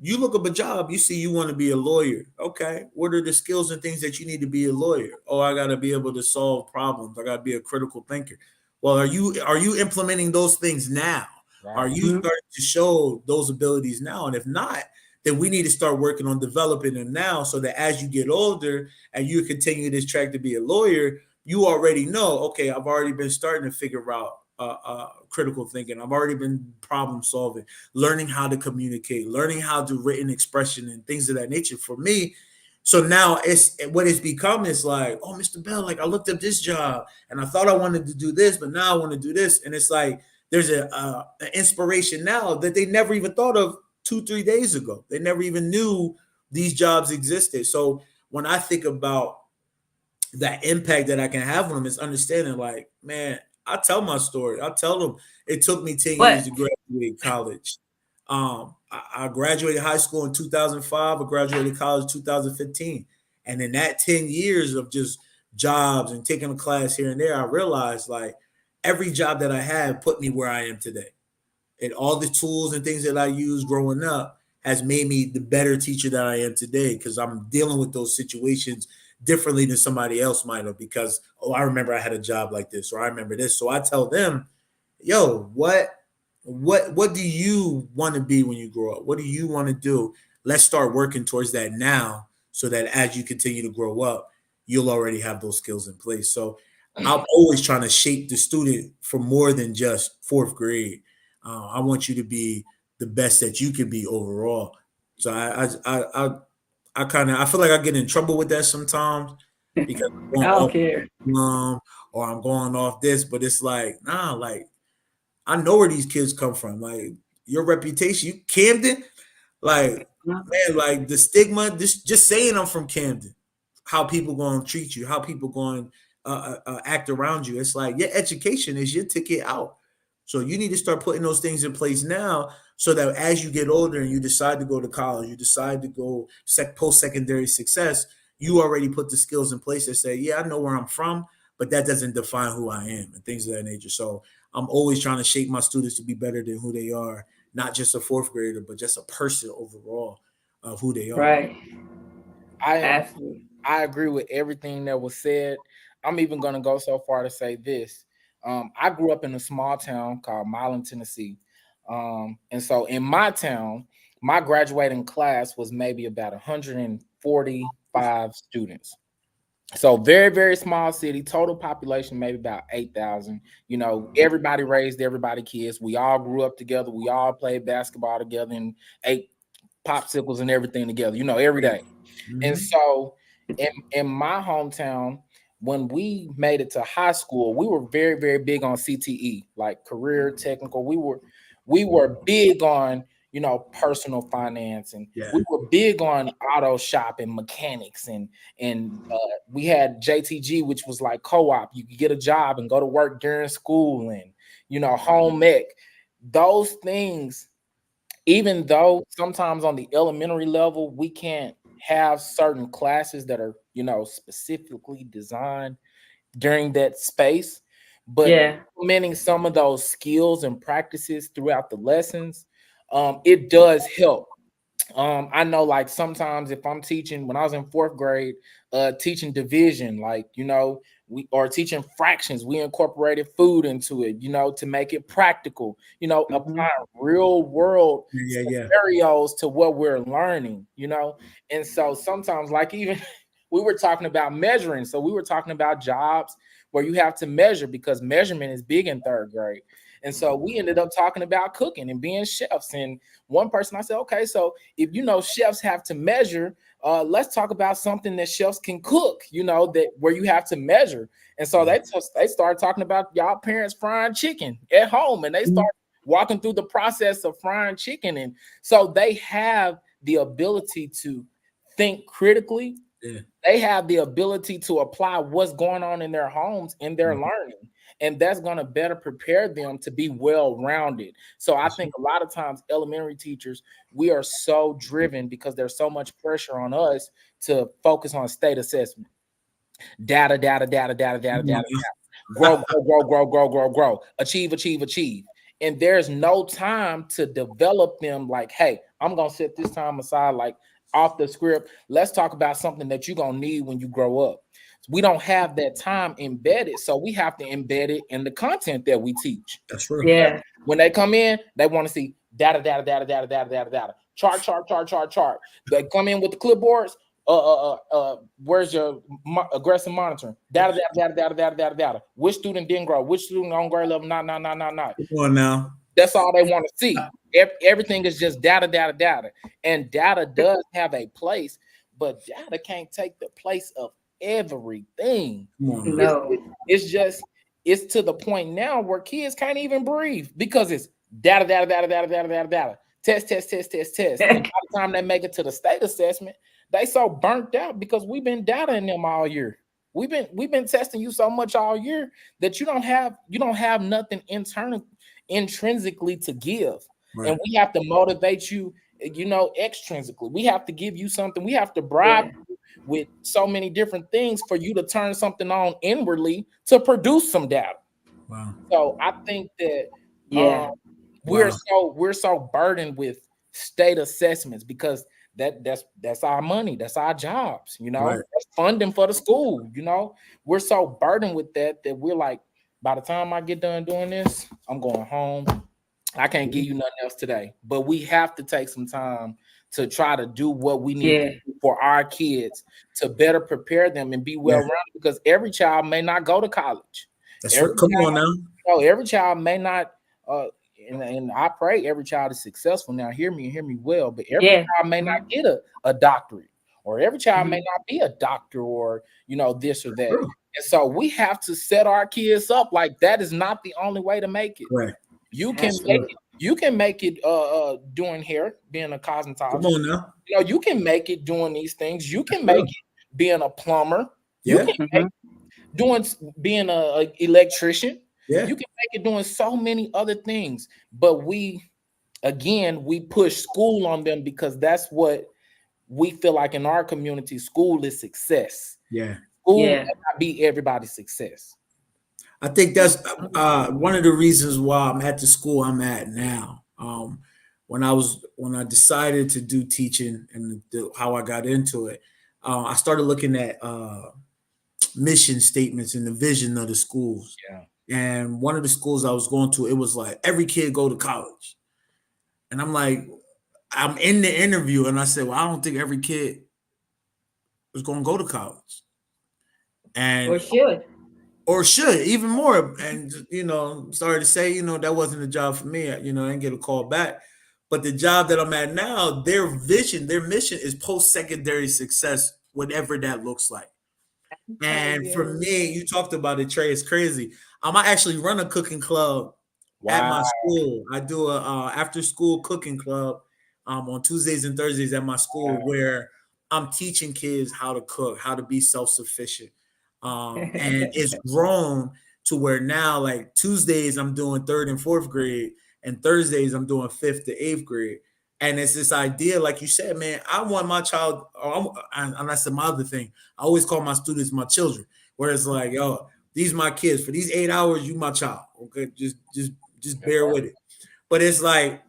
you look up a job, you see you want to be a lawyer. Okay. What are the skills and things that you need to be a lawyer? Oh, I got to be able to solve problems. I got to be a critical thinker. Well, are you implementing those things now? Are Right. you starting to show those abilities now? And if not, then we need to start working on developing them now so that as you get older and you continue this track to be a lawyer, you already know, okay, I've already been starting to figure out critical thinking. I've already been problem solving, learning how to communicate, learning how to written expression and things of that nature for me. So now it's become is like, oh, Mr. Bell, like I looked up this job and I thought I wanted to do this, but now I want to do this. And it's like there's an inspiration now that they never even thought of 2-3 days ago. They never even knew these jobs existed. So when I think about that impact that I can have on them is understanding like, man, I tell my story. I tell them it took me 10 years But to graduate college. I graduated high school in 2005. I graduated college 2015. And in that 10 years of just jobs and taking a class here and there, I realized like every job that I had put me where I am today. And all the tools and things that I used growing up has made me the better teacher that I am today, because I'm dealing with those situations differently than somebody else might have, because, oh, I remember I had a job like this, or I remember this. So I tell them, yo, what do you want to be when you grow up? What do you want to do? Let's start working towards that now, so that as you continue to grow up, you'll already have those skills in place. So I'm always trying to shape the student for more than just fourth grade. I want you to be the best that you can be overall. So I kind of, I feel like I get in trouble with that sometimes, because I'm I going don't off care. or I'm going off this, but it's like, nah, like I know where these kids come from. Like your reputation, you Camden, like man, like the stigma. Just saying I'm from Camden, how people going to treat you, how people going act around you. It's like your education is your ticket out. So you need to start putting those things in place now, so that as you get older and you decide to go to college, you decide to go post secondary success, you already put the skills in place that say, yeah, I know where I'm from, but that doesn't define who I am and things of that nature. So I'm always trying to shape my students to be better than who they are, not just a fourth grader, but just a person overall of who they are. Right. I am. Absolutely. I agree with everything that was said. I'm even going to go so far to say this. I grew up in a small town called Milan, Tennessee. And so in my town, my graduating class was maybe about 145 students. So very, very small city, total population, maybe about 8,000. You know, everybody raised everybody kids. We all grew up together. We all played basketball together and ate popsicles and everything together, you know, every day. And Mm-hmm. so in my hometown, when we made it to high school, we were very, very big on CTE, like career technical. We were big on, you know, personal finance, and Yeah. we were big on auto shop and mechanics, and we had JTG, which was like co-op. You could get a job and go to work during school, and you know, home ec. Those things, even though sometimes on the elementary level we can't have certain classes that are, you know, specifically designed during that space, but Yeah. implementing some of those skills and practices throughout the lessons, it does help. I know, like, sometimes if I'm teaching, when I was in fourth grade, teaching division, like, you know, we or teaching fractions, we incorporated food into it, you know, to make it practical, you know, Mm-hmm. applying real world Yeah. Yeah. scenarios to what we're learning, you know. And so sometimes, like, even we were talking about measuring, so we were talking about jobs where you have to measure, because measurement is big in third grade. And so we ended up talking about cooking and being chefs. And one person, I said, okay, so if you know chefs have to measure, let's talk about something that chefs can cook, you know, that where you have to measure. And so Yeah. they started talking about y'all parents frying chicken at home, and they start walking through the process of frying chicken. And so they have the ability to think critically. Yeah. They have the ability to apply what's going on in their homes in their Mhm. learning, and that's going to better prepare them to be well rounded. So I That's think it. a lot of times elementary teachers, we are so driven because there's so much pressure on us to focus on state assessment, data, data, data, data, data, Come on data, grow, grow, grow, grow, grow, grow, grow, achieve, achieve, achieve. And there's no time to develop them like, hey, I'm gonna set this time aside, like off the script. Let's talk about something that you're gonna need when you grow up. We don't have that time embedded, so we have to embed it in the content that we teach. That's real. Yeah. When they come in, they want to see data, data, data, data, data, data, data, chart, chart, chart, chart, chart. They come in with the clipboards. Where's your aggressive monitoring? Data, data, data, data, data, data, data. Which student didn't grow? Which student on grade level? Not, not, not, not, not. Come on now. That's all they want to see. Everything is just data, data, data. And data does have a place, but data can't take the place of everything. Come on now. It's, No. it's just, it's to the point now where kids can't even breathe because it's data, data, data, data, data, data, data. Test, test, test, test, test. And by the time they make it to the state assessment, they so burnt out because we've been dataing them all year. We've been testing you so much all year that you don't have nothing internal intrinsically to give. And Right. we have to motivate you, you know, extrinsically. We have to give you something. We have to bribe Yeah. you with so many different things for you to turn something on inwardly to produce some data. Wow. So I think that um, Yeah. Wow. we're so burdened with state assessments because that's our money, that's our jobs, Right. that's funding for the school. We're so burdened with that we're like, by the time I get done doing this, I'm going home. I can't give you nothing else today. But we have to take some time to try to do what we need to Yeah. do for our kids to better prepare them and be well Yeah. rounded, because every child may not go to college. That's right. Every Come on child, now. every child may not uh and I pray every child is successful. Now hear me and hear me well, but every Yeah. child may not Mhm. get a doctorate, or every child may Mhm. not be a doctor, or this or that. True. And so we have to set our kids up like that is not the only way to make it. Right. You can That's make right. it. You can make it doing hair, being a Come cosmetologist. on now. You can make it doing these things. You can make True. it being a plumber. You Yeah. can make Mhm. doing being a electrician. Yeah. You can make it doing so many other things. But we push school on them because that's what we feel like in our community. School is success. Yeah. School Yeah. cannot be everybody's success. I think that's one of the reasons why I'm at the school I'm at now. When I decided to do teaching and how I got into it, I started looking at mission statements and the vision of the schools. Yeah. And one of the schools I was going to, it was like every kid go to college. And I'm like, I'm in the interview and I said, well, I don't think every kid is going to go to college. Or And should. or should even more. And sorry to say, that wasn't a job for me. I didn't get a call back. But the job that I'm at now, their vision, their mission is post-secondary success, whatever that looks like. Oh And for yeah. me, you talked about it, Trey. It's crazy. I might actually run a cooking club at Wow. my school. I do a after school cooking club on Tuesdays and Thursdays at my school, where I'm teaching kids how to cook, how to be self sufficient. And it's grown to where now, like Tuesdays, I'm doing third and fourth grade, and Thursdays, I'm doing fifth to eighth grade. And it's this idea, like you said, man, I want my child, and that's my other thing. I always call my students my children, where it's like, yo, these my kids. For these 8 hours, you my child. Okay, just That's bear right. with it. But it's like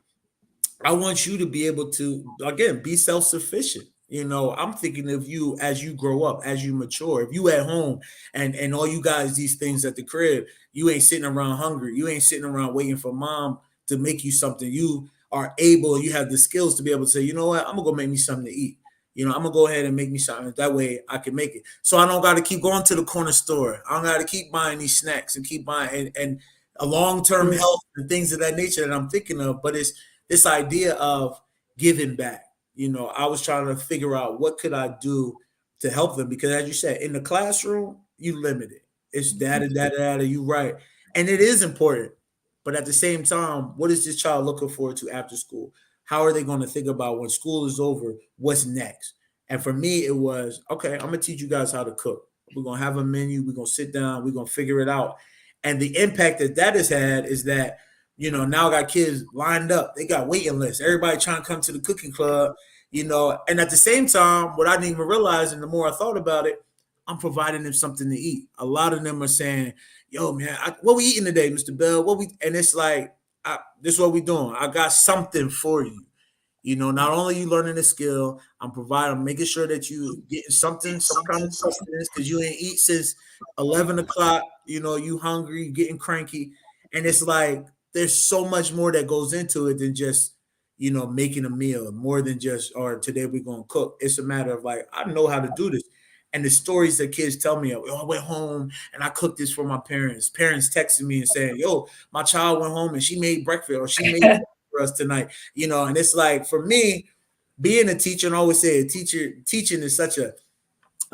I want you to be able to again be self-sufficient. I'm thinking of you as you grow up, as you mature. If you at home and all you guys these things at the crib, you ain't sitting around hungry. You ain't sitting around waiting for mom to make you something. You are able, you have the skills to be able to say, you know what, I'm gonna go make me something to eat. I'm gonna go ahead and make me something. That way I can make it. So I don't gotta keep going to the corner store. I don't gotta keep buying these snacks and keep buying and a long-term health and things of that nature that I'm thinking of. But it's this idea of giving back. I was trying to figure out what could I do to help them because, as you said, in the classroom, you limit it. It's data, data, data. You right, and it is important. But at the same time, what is this child looking forward to after school? How are they going to think about when school is over? What's next? And for me, it was okay. I'm gonna teach you guys how to cook. We're gonna have a menu. We're gonna sit down. We're gonna figure it out. And the impact that has had is that now I got kids lined up. They got waiting lists. Everybody trying to come to the cooking club, and at the same time, what I didn't even realize, and the more I thought about it, I'm providing them something to eat. A lot of them are saying, yo, man, what we eating today, Mr. Bell? And it's like, this is what we doing. I got something for you. Not only you learning a skill, I'm making sure that you getting something, some kind of sustenance, because you ain't eat since 11 o'clock. You hungry, you getting cranky. And it's like, there's so much more that goes into it than just, making a meal, more than just, or today we're going to cook. It's a matter of like, I know how to do this. And the stories that kids tell me, oh, I went home and I cooked this for my parents. Parents texting me and saying, yo, my child went home and she made breakfast or she made for us tonight, and it's like for me, being a teacher, and I always say teaching is such a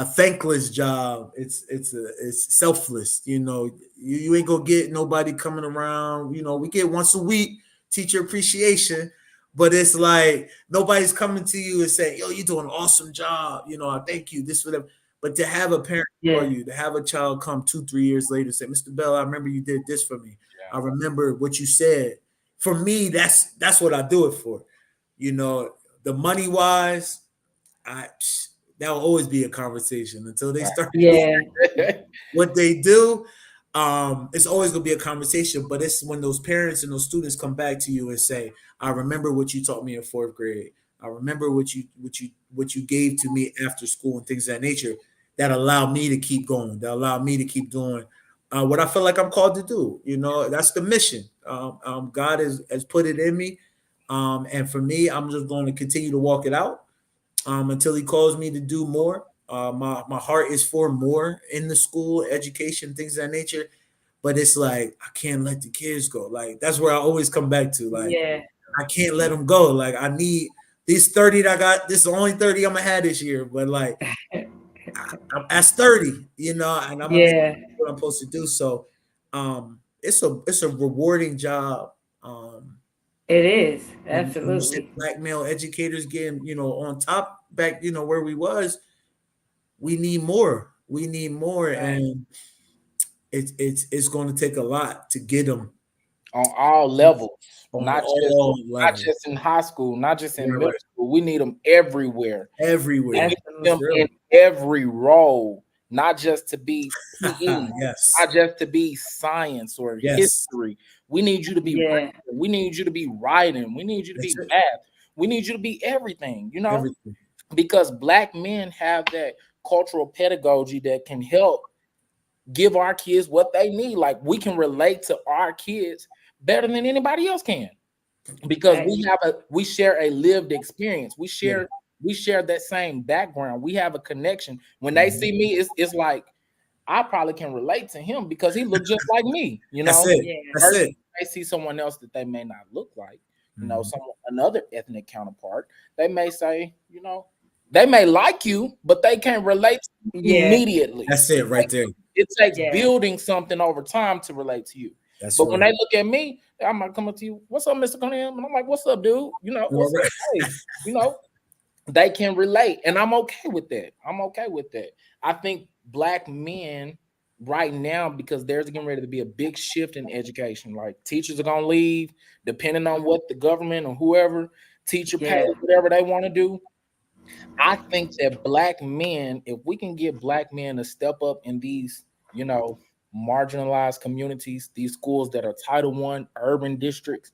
thankless job. It's selfless, you ain't gonna get nobody coming around, we get once a week teacher appreciation, but it's like nobody's coming to you and saying, yo, you're doing an awesome job, I thank you, this whatever. But to have a parent for Yeah. you, to have a child come 2-3 years later and say, Mr. Bell, I remember you did this for me. I Yeah. remember what you said. For me, that's what I do it for. You know, the money wise, I that will always be a conversation until they start Yeah. what they do. it's always gonna be a conversation, but it's when those parents and those students come back to you and say, I remember what you taught me in fourth grade. I remember what you gave to me after school and things of that nature that allow me to keep going, that allow me to keep doing what I feel like I'm called to do. That's the mission. God has put it in me. And for me, I'm just going to continue to walk it out until he calls me to do more. My heart is for more in the school, education, things of that nature. But it's like I can't let the kids go. Like that's where I always come back to. Like Yeah. I can't let them go. Like I need these 30 that I got. This is the only 30 I'm gonna have this year. But like I'm at 30, and I'm gonna make Yeah. what I'm supposed to do. So it's a rewarding job. It is. When you said Absolutely. black male educators getting, on top back, where we was, we need more. We need more, Right. and it's going to take a lot to get them on all levels, on not just all levels. in high school, not just in Right, middle right. school. We need them everywhere. We Everywhere. need For them Absolutely. real. in every role, not just to be PE, Yes. not just to be science or Yes. history. We need you to be Yeah. reading. We need you to be writing. We need you to That's be it. math. We need you to be everything, Everything. because black men have that cultural pedagogy that can help give our kids what they need. Like we can relate to our kids better than anybody else can because Right. we share a lived experience. We Yeah. share that same background. We have a connection. When they Mhm. see me, it's like I probably can relate to him because he looks just like me, That's it. Yeah. That's versus it. they see someone else that they may not look like, Mhm. some another ethnic counterpart. They may say, they may like you, but they can't relate to you Yeah. immediately. That's it right there. It takes Yeah. building something over time to relate to you. That's But when right. they look at me, I might come up to you, "What's up, Mr. Cunningham?" And I'm like, "What's up, dude? All What's up?" right. Hey, you know, they can relate, and I'm okay with that. I'm okay with that. I think black men right now, because there's getting ready to be a big shift in education. Like teachers are gonna leave, depending on what the government or whoever teacher pays, Yeah. whatever they want to do. I think that black men, if we can get black men to step up in these, marginalized communities, these schools that are Title One urban districts,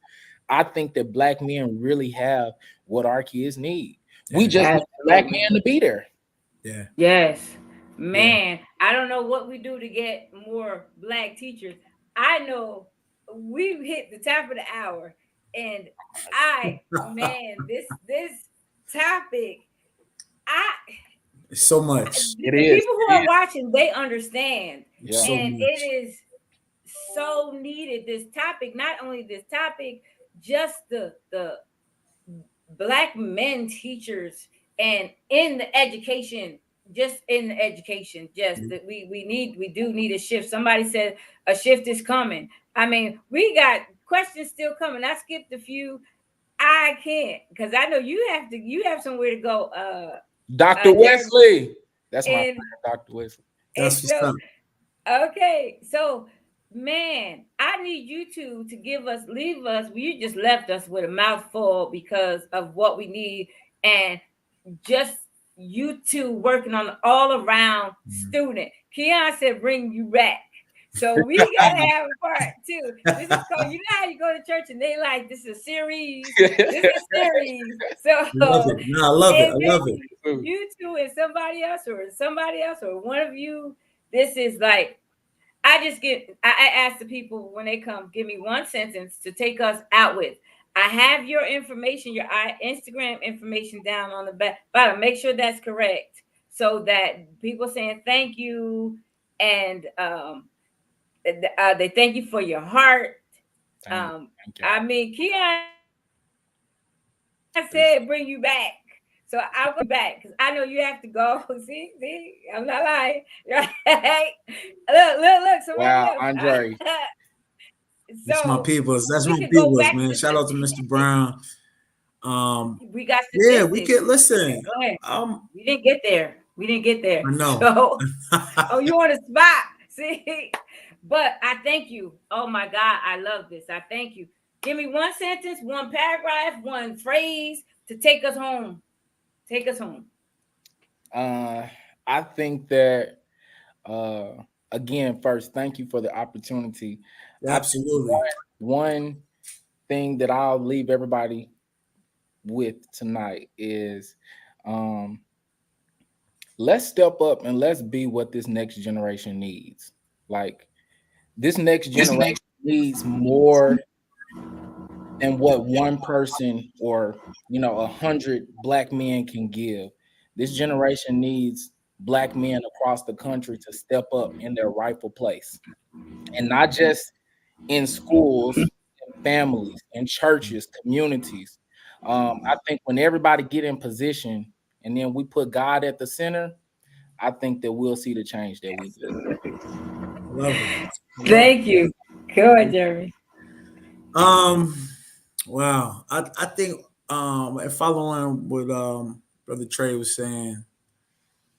I think that black men really have what our kids need. We Yeah. just need black Absolutely. men to be there. Yeah. Yes. Yeah. Man, I don't know what we do to get more black teachers. I know we've hit the top of the hour, and this topic, I It's so much. It the is. people who It are is. watching, they understand, Yeah. So and it much. is so needed. This topic, not only this topic, just the black men teachers and in the education, just in the education, just that we do need a shift. Somebody said a shift is coming. I mean, we got questions still coming. I skipped a few. I can't because I know you have somewhere to go, Dr. Jeremy. Wesley. That's my friend, And Dr. Wesley. That's what's so up. okay, so man, I need you to give us, leave us. You just left us with a mouthful because of what we need, and just you two working on all around Mhm. student. Keon said, "Bring you back." So we gotta have a part two. This is called. You know how you go to church and they like this is a series. This is a series. Love So it. No, I love it. I and love it. maybe you two and somebody else or one of you. This is like I ask the people when they come, give me one sentence to take us out with. I have your information, your Instagram information down on the back bottom. Make sure that's correct so that people saying thank you and they thank you for your heart. Thank, Um, thank I y'all. mean, Keon said bring you back. So I'm gonna back because I know you have to go. See, I'm not lying. Right? Look, somebody Wow, else. Andre. That's my So peoples. That's we my could go peoples, back man. to Shout out to Mr. Brown. we got Yeah, we statistics. can listen. Go ahead. Um, We didn't get there. We didn't get there. I know. So oh, you on the spot. See? But I thank you. Oh my God, I love this. I thank you. Give me one sentence, one paragraph, one phrase to take us home. Take us home. Uh, I think that again, first, thank you for the opportunity. I think Absolutely. one thing that I'll leave everybody with tonight is um, let's step up and let's be what this next generation needs. Like this next generation needs more than what one person or 100 black men can give. This generation needs black men across the country to step up in their rightful place, and not just in schools, in families, in churches, communities. I think when everybody get in position and then we put God at the center, I think that we'll see the change that we need. I love it. I love Thank you. Go ahead, Jeremy. it. Wow. I think and following what Brother Trey was saying,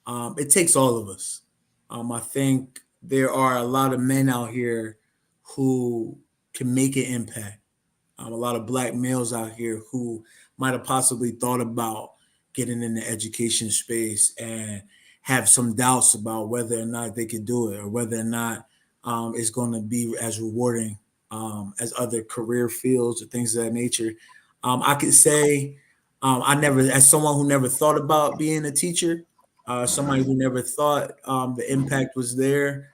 it takes all of us. I think there are a lot of men out here who can make an impact. A lot of black males out here who might have possibly thought about getting in the education space and have some doubts about whether or not they could do it or whether or not it's going to be as rewarding as other career fields or things of that nature. I could say I never, as someone who never thought about being a teacher, somebody who never thought the impact was there.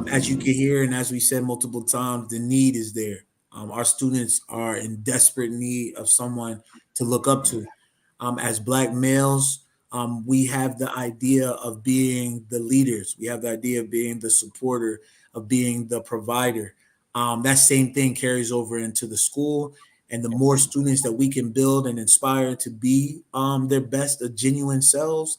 As you can hear, and as we said multiple times, the need is there. Our students are in desperate need of someone to look up to. As black males, we have the idea of being the leaders. We have the idea of being the supporter, of being the provider. That same thing carries over into the school. And the more students that we can build and inspire to be their best, genuine selves,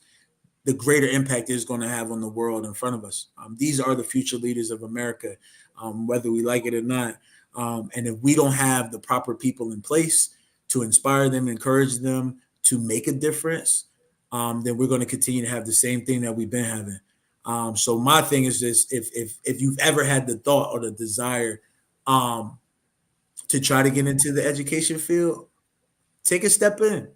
the greater impact is going to have on the world in front of us. These are the future leaders of America, whether we like it or not. And if we don't have the proper people in place to inspire them, encourage them to make a difference, then we're going to continue to have the same thing that we've been having. So my thing is this: if you've ever had the thought or the desire to try to get into the education field, take a step in,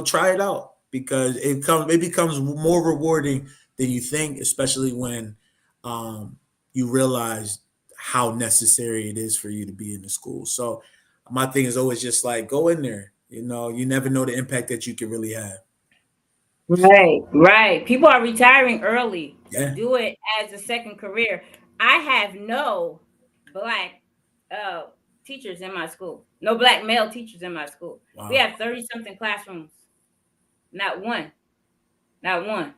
try it out because it becomes more rewarding than you think, especially when you realize how necessary it is for you to be in the school. So my thing is always just like go in there. You never know the impact that you can really have. Right, right. People are retiring early to Yeah. do it as a second career. I have no black uh, teachers in my school. No black male teachers in my school. We Wow. have 30 something classrooms. Not one. Not one.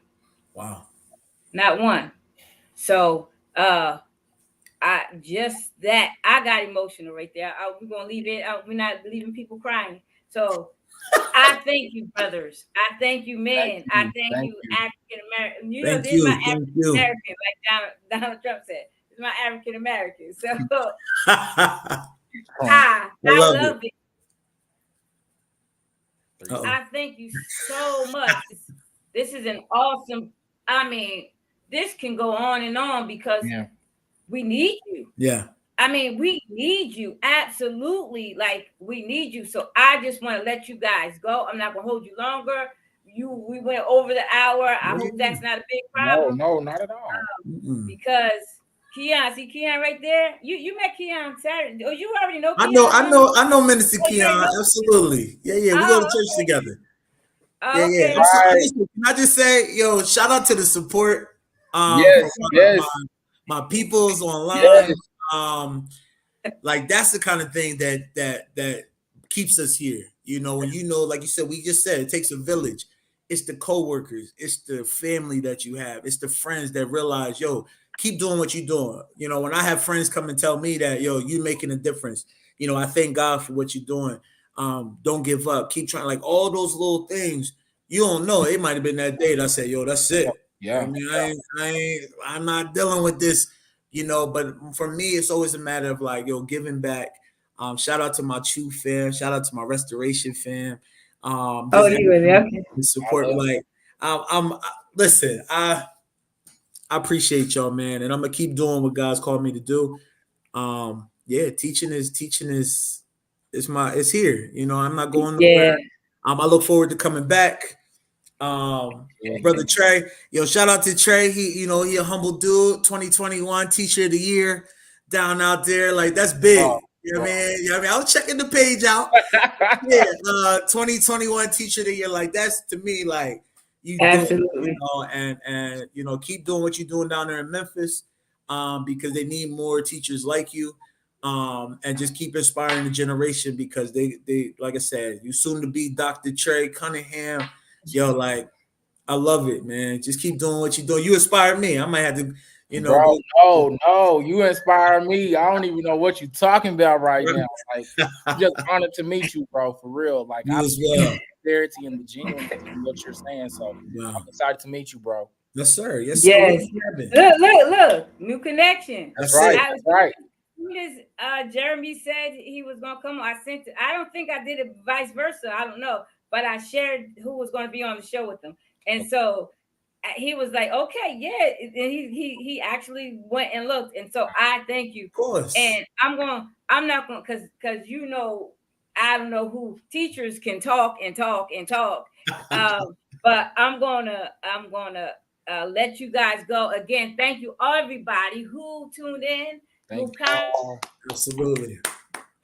Wow. Not one. So I just that I got emotional right there. We're gonna leave it. We're not leaving people crying. So I thank you, brothers. I thank you, Thank men. I you. thank Thank you, you. African American. Thank This is my you. Thank African you. American, like Donald Trump said. It's my African American. So I I love it. love it. Uh-oh. I thank you so much. This is an awesome. I mean, this can go on and on because Yeah. we need you. Yeah. I mean, we need you absolutely. Like we need you. So I just want to let you guys go. I'm not gonna hold you longer. We went over the hour. I hope Yeah. that's not a big No, problem no, not at all. Mm-mm. because Keon, see Keon right there. You met Keon Saturday. Oh, you already know I know, Keon. I know, I know, Minister Oh, you already Keon. know. Absolutely. Yeah, yeah. We go to Oh, church together. Yeah, okay. yeah. Okay. I'm so. Right. Listen, can I just say, yo, shout out to the support from Yes, my yes, peoples online. yes. Um, like that's the kind of thing that keeps us here. When like you said, we just said it takes a village. It's the coworkers, it's the family that you have, it's the friends that realize, yo, keep doing what you're doing. When I have friends come and tell me that, yo, you making a difference. I thank God for what you're doing. Don't give up. Keep trying. Like all those little things, you don't know. It might have been that day that I said, yo, that's it. I Yeah. mean, I'm not dealing with this but for me, it's always a matter of like, yo, giving back. Shout out to my Chew fam. Shout out to my Restoration fam. Oh, Just you really everything okay? to I support. love it. Like, listen. I appreciate y'all, man, and I'm gonna keep doing what God's called me to do. Yeah, teaching is it's here. I'm not going nowhere. Yeah. I look forward to coming back. Brother Trey. Yo, shout out to Trey. He a humble dude. 2021 Teacher of the Year down out there. Like that's big. Oh, You know what I mean? You know what I mean? I was checking the page out. Yeah, 2021 Teacher of the Year. Like that's to me like you doing, Absolutely. and keep doing what you're doing down there in Memphis, because they need more teachers like you, and just keep inspiring the generation because they like I said, you soon to be Dr. Trey Cunningham. Yo, like I love it, man. Just keep doing what you're doing. You inspire me. I might have to, bro, go. no, you inspire me. I don't even know what you're talking about right now. Like, just honored to meet you, bro, for real. Like, You I as well. sincerity and the genuineness in what you're saying. So Wow. I'm excited to meet you, bro. Yes, sir. Yes, sir. Yes. Look. New connection. That's right. I, That's right. as Jeremy said he was gonna come, I sent it. I don't think I did it vice versa. I don't know, but I shared who was going to be on the show with them, and so he was like, "Okay, yeah," and he actually went and looked, and so I thank you. Of course. And I'm not going because I don't know who teachers can talk and talk and talk, but I'm gonna let you guys go again. Thank you, everybody who tuned in, who Absolutely.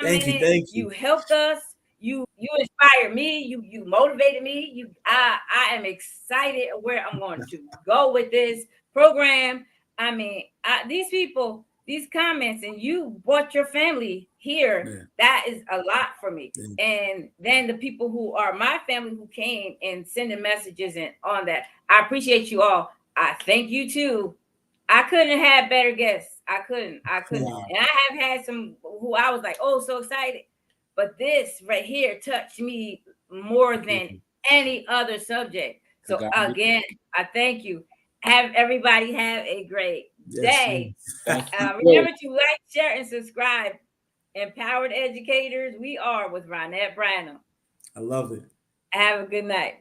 Thank you. you helped us. You inspired me. You motivated me. I am excited where I'm going to go with this program. I mean, these people, these comments, and you brought your family here. Man. That is a lot for me. Man. And then the people who are my family who came and sending messages and on that, I appreciate you all. I thank you too. I couldn't have better guests. I couldn't. Wow. And I have had some who I was like, oh, so excited. But this right here touched me more than any other subject. So again, I thank you. Have everybody have a great day. Remember to like, share, and subscribe. Empowered Educators, we are with Ronnette Branham. I love it. Have a good night.